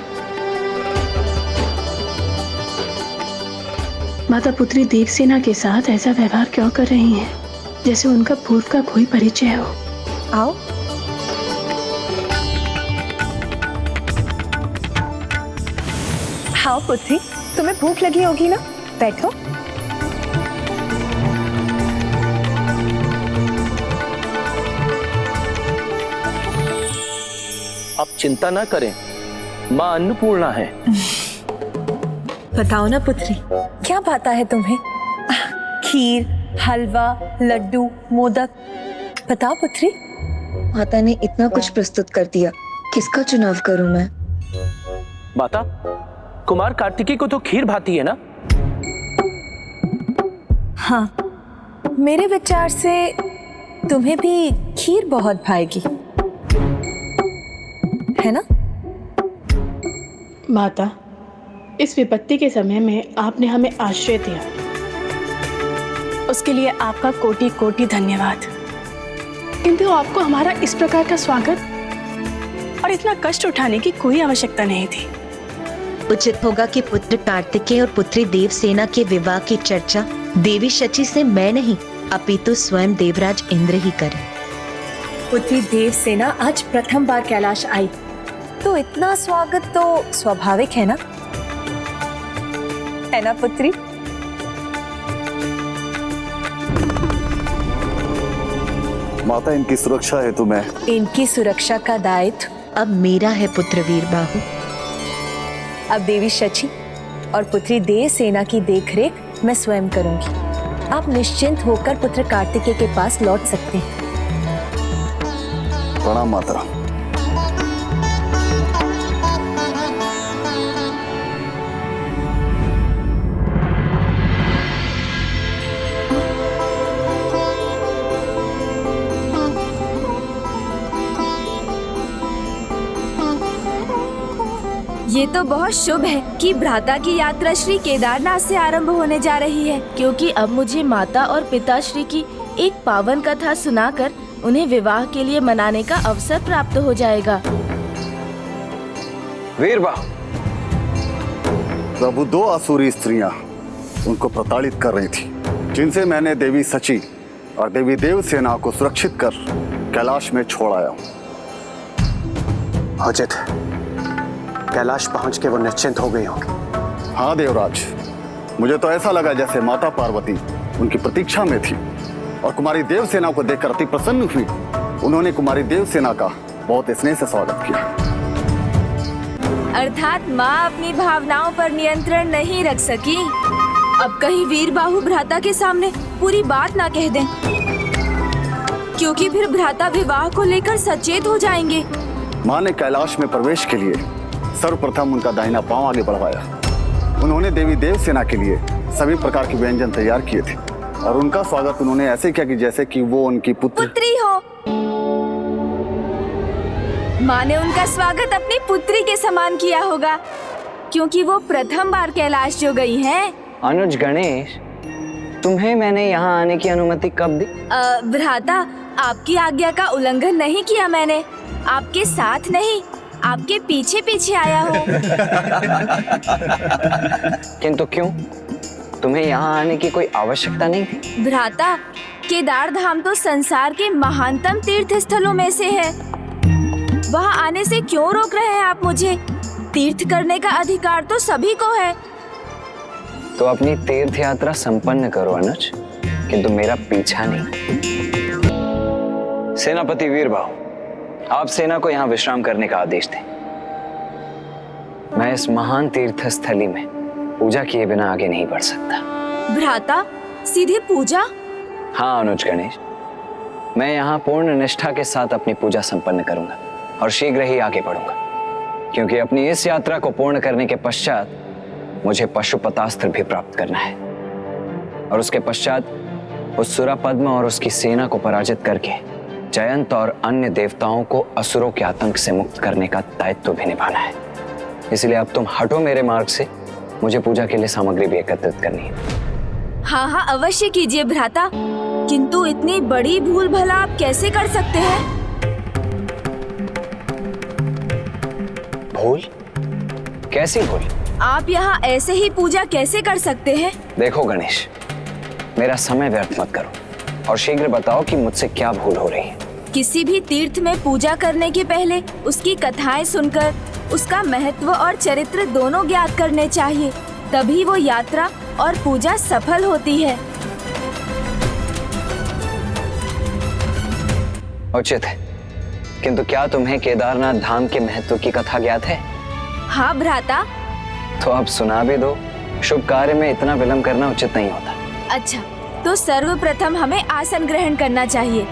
माता पुत्री देवसेना के साथ ऐसा व्यवहार क्यों कर रही हैं? जैसे उनका पूर्व का कोई परिचय हो। आओ। हाँ पुत्री, तुम्हें भूख लगी होगी ना, बैठो। आप चिंता ना करें, माँ अन्नपूर्णा है। बताओ ना पुत्री, क्या भाता है तुम्हें? खीर, हलवा, लड्डू, मोदक, बताओ पुत्री। माता ने इतना कुछ प्रस्तुत कर दिया, किसका चुनाव करूं मैं? माता, कुमार कार्तिकेय को तो खीर भाती है ना? हाँ, मेरे विचार से तुम्हें भी खीर बहुत भाएगी, है ना? माता, इस विपत्ति के समय में आपने हमें आश्रय दिया, उसके लिए आपका कोटि कोटि धन्यवाद। किंतु आपको हमारा इस प्रकार का स्वागत और इतना कष्ट उठाने की कोई आवश्यकता नहीं थी। उचित होगा कि पुत्र कार्तिकेय और पुत्री देवसेना के विवाह की चर्चा देवी शची से मैं नहीं, अपितु स्वयं देवराज इंद्र ही करें। पुत्री देवसेना आज प्रथम बार कैलाश आई, तो इतना स्वागत तो स्वाभाविक है ना? है ना पुत्री? माता, इनकी सुरक्षा हेतु मैं इनकी सुरक्षा का दायित्व अब मेरा है पुत्र वीरबाहु। अब देवी शची और पुत्री देवसेना की देखरेख मैं स्वयं करूंगी। आप निश्चिंत होकर पुत्र कार्तिकेय के पास लौट सकते हैं। प्रणाम माता। ये तो बहुत शुभ है कि भ्राता की यात्रा श्री केदारनाथ से आरंभ होने जा रही है, क्योंकि अब मुझे माता और पिताश्री की एक पावन कथा सुनाकर उन्हें विवाह के लिए मनाने का अवसर प्राप्त हो जाएगा। वीरबाहु, प्रभु, दो आसुरी स्त्रियां उनको प्रताड़ित कर रही थी, जिनसे मैंने देवी सची और देवी देवसेना को सुरक्षित कर कैलाश में छोड़ आया हूं। उचित, कैलाश पहुंच के वो निश्चिंत हो गई होंगी। हाँ देवराज, मुझे तो ऐसा लगा जैसे माता पार्वती उनकी प्रतीक्षा में थी और कुमारी देवसेना को देखकर अति प्रसन्न हुई। उन्होंने कुमारी देवसेना का बहुत स्नेह से स्वागत किया। अर्थात माँ अपनी भावनाओं पर नियंत्रण नहीं रख सकी। अब कहीं वीरबाहु भ्राता के सामने पूरी बात ना कह दें, क्योंकि फिर भ्राता विवाह को लेकर सचेत हो जाएंगे। माँ ने कैलाश में प्रवेश के लिए सर्वप्रथम उनका दाहिना पांव आगे बढ़वाया। उन्होंने देवी देवसेना के लिए सभी प्रकार के व्यंजन तैयार किए थे और उनका स्वागत उन्होंने ऐसे किया कि जैसे कि वो उनकी पुत्री हो। माँ ने उनका स्वागत अपनी पुत्री के समान किया होगा, क्योंकि वो प्रथम बार कैलाश जो गई हैं। अनुज गणेश, तुम्हें मैंने यहाँ आने की अनुमति कब दी? भ्राता, आपकी आज्ञा का उल्लंघन नहीं किया मैंने। आपके साथ नहीं, आपके पीछे पीछे आया हूँ। किंतु क्यों? तुम्हें यहाँ आने की कोई आवश्यकता नहीं थी? भ्राता, केदार धाम तो संसार के महानतम तीर्थ स्थलों में से है। वहाँ आने से क्यों रोक रहे हैं आप मुझे? तीर्थ करने का अधिकार तो सभी को है। तो अपनी तीर्थ यात्रा संपन्न करो अनुज, किंतु मेरा पीछा नहीं। सेनापति वीरबाहु, आप सेना को यहाँ विश्राम करने का आदेश दें। मैं इस महान तीर्थ स्थली में पूजा किए बिना आगे नहीं बढ़ सकता। भ्राता, सीधे पूजा? हाँ अनुज गणेश, मैं यहाँ पूर्ण निष्ठा के साथ अपनी पूजा संपन्न करूंगा और शीघ्र ही आगे बढ़ूंगा, क्योंकि अपनी इस यात्रा को पूर्ण करने के पश्चात मुझे पशुपतास्त्र भी प्राप्त करना है और उसके पश्चात उस सुरापद्म और उसकी सेना को पराजित करके जयंत और अन्य देवताओं को असुरों के आतंक से मुक्त करने का दायित्व भी निभाना है। इसलिए अब तुम हटो मेरे मार्ग से, मुझे पूजा के लिए सामग्री भी एकत्रित करनी है। हाँ हाँ, अवश्य कीजिए भ्राता, किंतु इतनी बड़ी भूल भला आप कैसे कर सकते हैं? भूल? कैसी भूल? आप यहाँ ऐसे ही पूजा कैसे कर सकते हैं? देखो गणेश, मेरा समय व्यर्थ मत करो और शीघ्र बताओ कि मुझसे क्या भूल हो रही है। किसी भी तीर्थ में पूजा करने के पहले उसकी कथाएं सुनकर उसका महत्व और चरित्र दोनों ज्ञात करने चाहिए, तभी वो यात्रा और पूजा सफल होती है। उचित है, किंतु क्या तुम्हें केदारनाथ धाम के महत्व की कथा ज्ञात है? हाँ भ्राता। तो अब सुना भी दो, शुभ कार्य में इतना विलंब करना उचित नहीं होता। अच्छा, तो सर्वप्रथम हमें आसन ग्रहण करना चाहिए।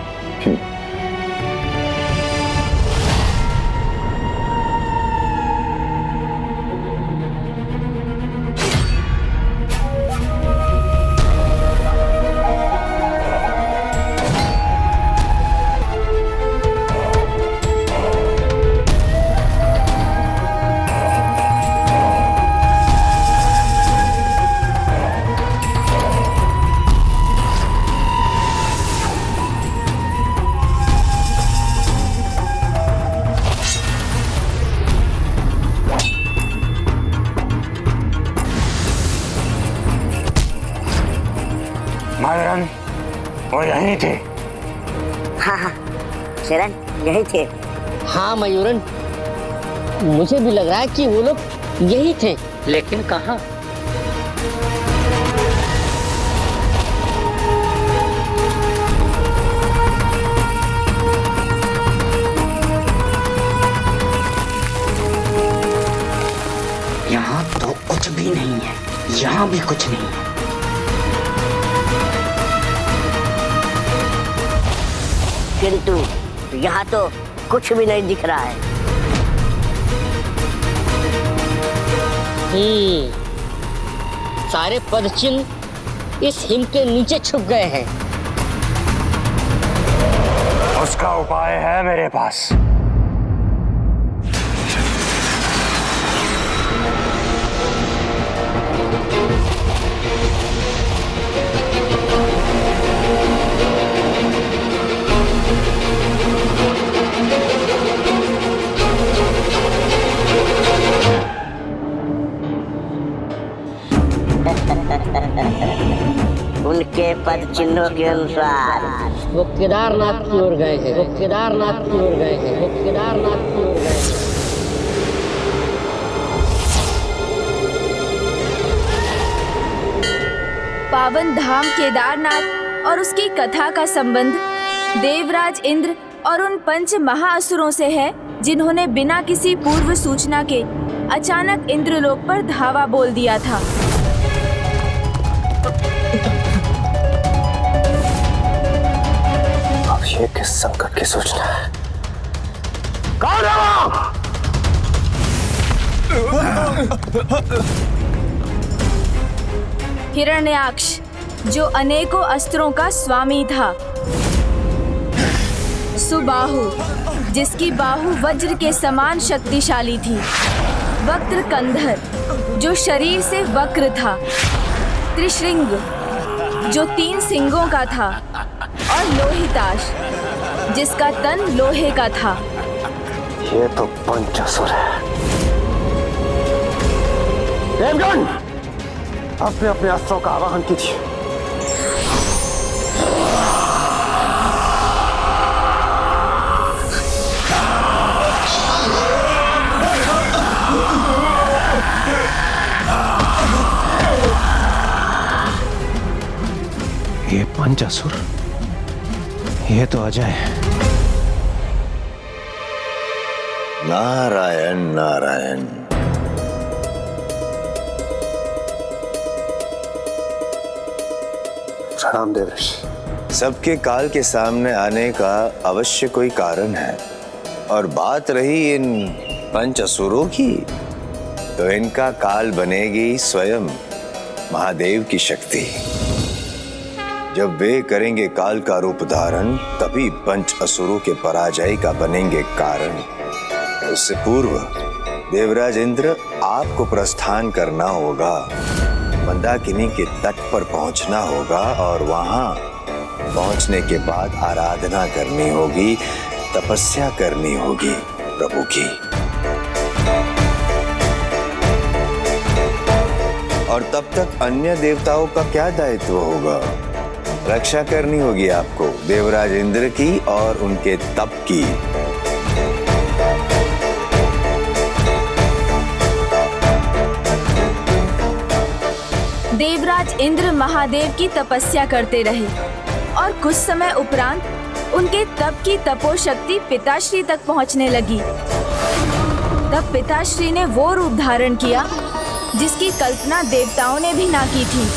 मायूरन, वो यहीं थे। हाँ हाँ शरण, यही थे। हाँ मयूरन, मुझे भी लग रहा है कि वो लोग यही थे, लेकिन कहाँ? यहाँ तो कुछ भी नहीं है, यहाँ भी कुछ नहीं है। किंतु यहाँ तो कुछ भी नहीं दिख रहा है। सारे पदचिन्ह इस हिम के नीचे छुप गए हैं। उसका उपाय है मेरे पास। उनके पद चिन्हों के अनुसार वो केदारनाथ की ओर गए हैं। वो केदारनाथ की ओर गए हैं। वो केदारनाथ की ओर गए हैं। पावन धाम केदारनाथ और उसकी कथा का संबंध देवराज इंद्र और उन पंच महाअसुरों से है, जिन्होंने बिना किसी पूर्व सूचना के अचानक इंद्रलोक पर धावा बोल दिया था। अब ये किस संकट की सूचना है? कौन है हिरण्याक्ष, जो अनेकों अस्त्रों का स्वामी था। सुबाहु, जिसकी बाहु वज्र के समान शक्तिशाली थी। वक्र कंधर, जो शरीर से वक्र था। त्रिशृंग, जो 3 सिंगों का था। और लोहिताश, जिसका तन लोहे का था। ये तो पंचासुर है। देवगण, अपने अपने अस्त्रों का आवाहन कीजिए। ये पंचासुर, ये तो अजय है। नारायण नारायण। प्रणाम देवऋषि। सबके काल के सामने आने का अवश्य कोई कारण है, और बात रही इन पंच असुरों की, तो इनका काल बनेगी स्वयं महादेव की शक्ति। जब वे करेंगे काल का रूप धारण, तभी पंच असुरों के पराजय का बनेंगे कारण। उससे पूर्व देवराज इंद्र, आपको प्रस्थान करना होगा। मंदाकिनी के तट पर पहुंचना होगा और वहां पहुंचने के बाद आराधना करनी होगी, तपस्या करनी होगी प्रभु की। और तब तक अन्य देवताओं का क्या दायित्व होगा? रक्षा करनी होगी आपको देवराज इंद्र की और उनके तप की। देवराज इंद्र महादेव की तपस्या करते रहे और कुछ समय उपरांत उनके तप की तपोशक्ति पिताश्री तक पहुंचने लगी। तब पिताश्री ने वो रूप धारण किया जिसकी कल्पना देवताओं ने भी ना की थी।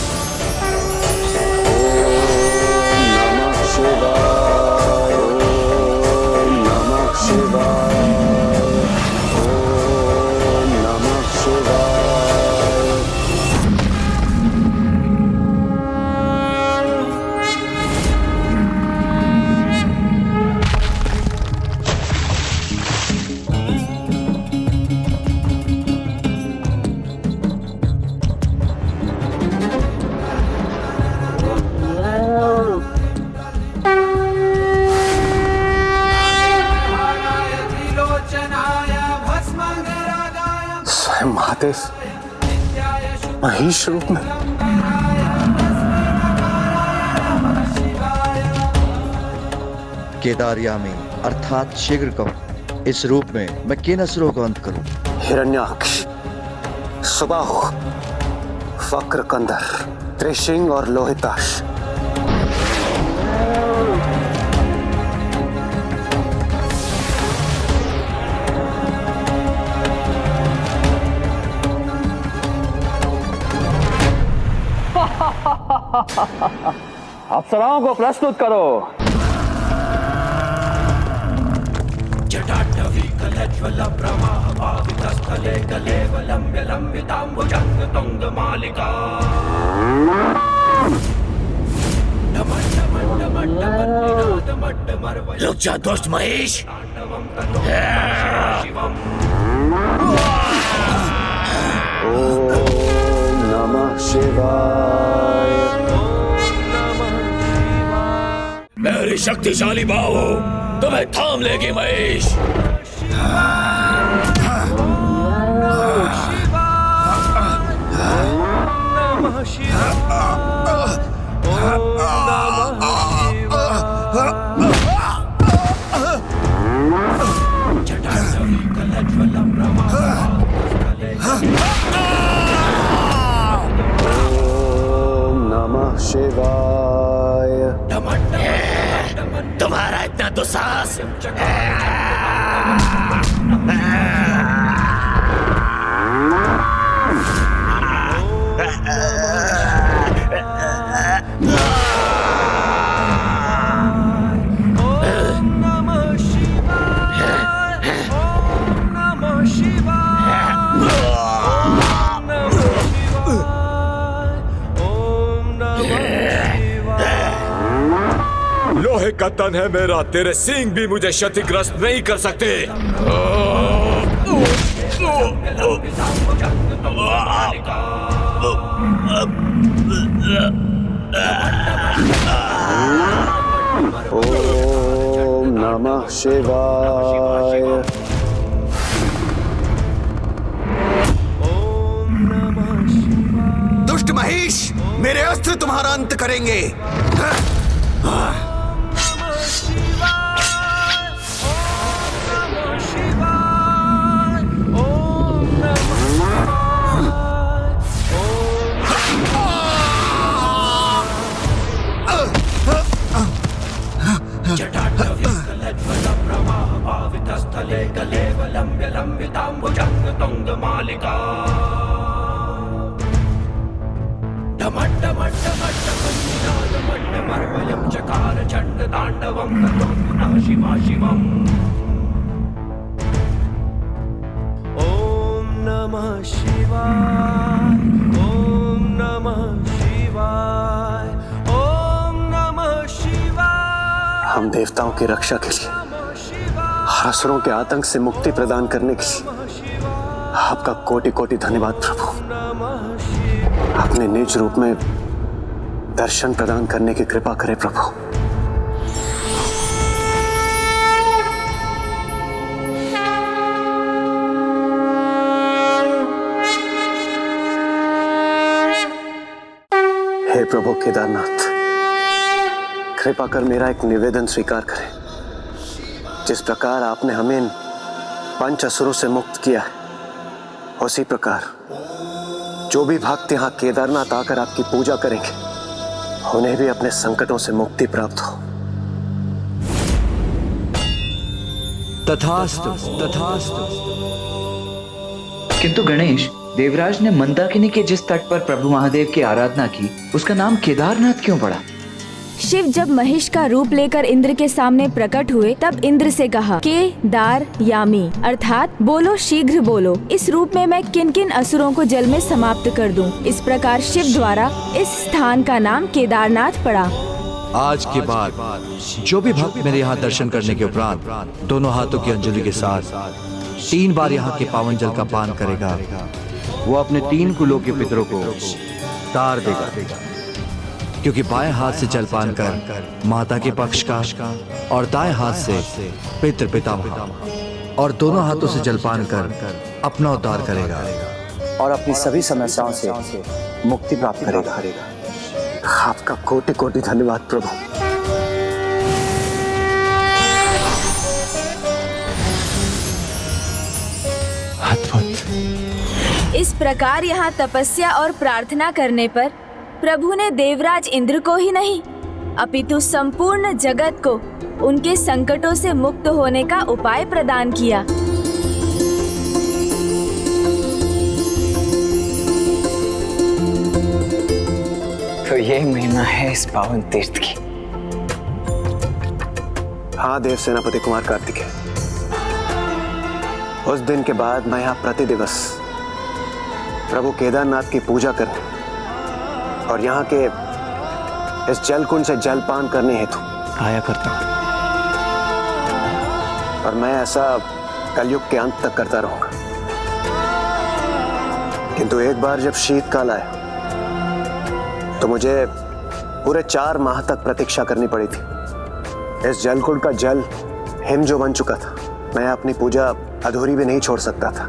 महादेव महेश रूप में। केदारयामी अर्थात शीघ्र कहो, इस रूप में मैं किन असुरों को अंत करूं? हिरण्याक्ष, सुबाहु, वक्र कंधर, त्रिशृंग और लोहिताश। अप्सराओं को प्रस्तुत करो। रुक जा दोस्त महेश। ओम नमः शिवाय। मेरी शक्तिशाली बाहु तुम्हें थाम लेगी महेश। ओम नमः शिवाय। तुम्हारा इतना दुस्साहस। लोहे का तन है मेरा, तेरे सींग भी मुझे क्षतिग्रस्त नहीं कर सकते। ओम नमः शिवाय। दुष्ट महेश, मेरे अस्त्र तुम्हारा अंत करेंगे। ओम नमः शिवाय, ओम नमः शिवाय, ओम नमः शिवाय। हम देवताओं की रक्षा के लिए और असुरों के आतंक से मुक्ति प्रदान करने के लिए आपका कोटि कोटि धन्यवाद प्रभु। अपने निज रूप में दर्शन प्रदान करने की कृपा करें प्रभु। हे प्रभु केदारनाथ, कृपा कर मेरा एक निवेदन स्वीकार करें। जिस प्रकार आपने हमें इन 5 असुरों से मुक्त किया है, उसी प्रकार जो भी भक्त यहाँ केदारनाथ आकर आपकी पूजा करेंगे, उन्हें भी अपने संकटों से मुक्ति प्राप्त हो। तथास्तु, तथास्तु। किंतु गणेश, देवराज ने मंदाकिनी के जिस तट पर प्रभु महादेव की आराधना की, उसका नाम केदारनाथ क्यों पड़ा? शिव जब महेश का रूप लेकर इंद्र के सामने प्रकट हुए, तब इंद्र से कहा के दार यामी, अर्थात बोलो शीघ्र बोलो, इस रूप में मैं किन किन असुरों को जल में समाप्त कर दूं। इस प्रकार शिव द्वारा इस स्थान का नाम केदारनाथ पड़ा। आज के बाद जो भी भक्त मेरे यहाँ दर्शन करने के उपरांत दोनों हाथों की अंजलि के साथ 3 बार यहाँ के पावन जल का पान करेगा, वो अपने 3 कुलों के पितरों को तार देगा। क्योंकि बाएं हाथ से जलपान कर माता के पक्ष का और दाएं हाथ से पितृ पितामह और दोनों हाथों से जलपान कर अपना उद्धार करेगा और अपनी सभी समस्याओं से मुक्ति प्राप्त करेगा। आपका कोटि कोटि धन्यवाद प्रभु। अद्भुत। इस प्रकार यहाँ तपस्या और प्रार्थना करने पर प्रभु ने देवराज इंद्र को ही नहीं, अपितु संपूर्ण जगत को उनके संकटों से मुक्त होने का उपाय प्रदान किया। तो ये महिमा है इस पावन तीर्थ की। हाँ देव सेनापति कुमार कार्तिकेय, उस दिन के बाद मैं यहाँ प्रति दिवस प्रभु केदारनाथ की पूजा करने और यहाँ के इस जल कुंड से जलपान करने हेतु आया करता हूँ, और मैं ऐसा कलयुग के अंत तक करता रहूंगा। किंतु एक बार जब शीतकाल आया तो मुझे पूरे 4 माह तक प्रतीक्षा करनी पड़ी थी। इस जलकुंड का जल हिम जो बन चुका था, मैं अपनी पूजा अधूरी भी नहीं छोड़ सकता था।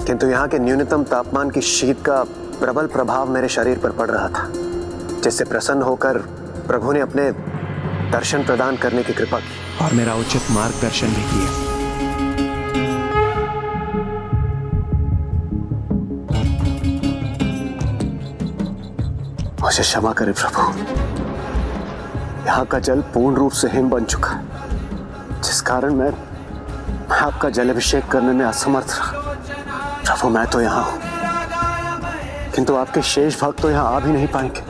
किंतु यहाँ के न्यूनतम तापमान की शीत का प्रबल प्रभाव मेरे शरीर पर पड़ रहा था, जिससे प्रसन्न होकर प्रभु ने अपने दर्शन प्रदान करने की कृपा की और मेरा उचित मार्गदर्शन भी किया। मुझे क्षमा करें प्रभु, यहाँ का जल पूर्ण रूप से हिम बन चुका है, जिस कारण मैं आपका जल अभिषेक करने में असमर्थ रहा। प्रभु मैं तो यहाँ हूँ, किंतु आपके शेष भक्त तो यहाँ आ भी नहीं पाएंगे।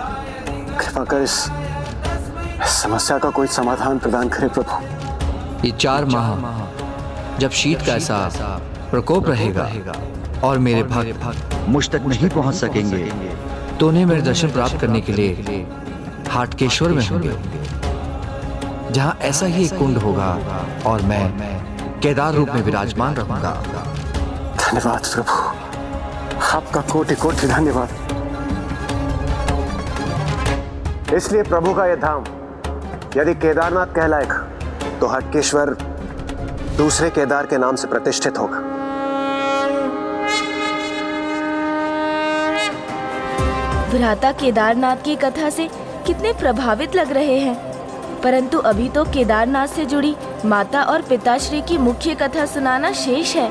कृपा कर इस समस्या का कोई समाधान प्रदान करें प्रभु। ये 4 माह जब शीत का ऐसा प्रकोप रहेगा और मेरे भक्त मुझ तक नहीं पहुंच सकेंगे, तो उन्हें मेरे दर्शन प्राप्त करने के लिए हाटकेश्वर में होंगे। जहाँ ऐसा ही एक कुंड होगा और मैं केदार रूप में विराजमान रहूंगा। धन्यवाद प्रभु, आपका कोटि कोटि धन्यवाद। इसलिए प्रभु का यह धाम यदि केदारनाथ कहलाएगा तो हटकेश्वर दूसरे केदार के नाम से प्रतिष्ठित होगा। भ्राता केदारनाथ की कथा से कितने प्रभावित लग रहे हैं, परंतु अभी तो केदारनाथ से जुड़ी माता और पिताश्री की मुख्य कथा सुनाना शेष है।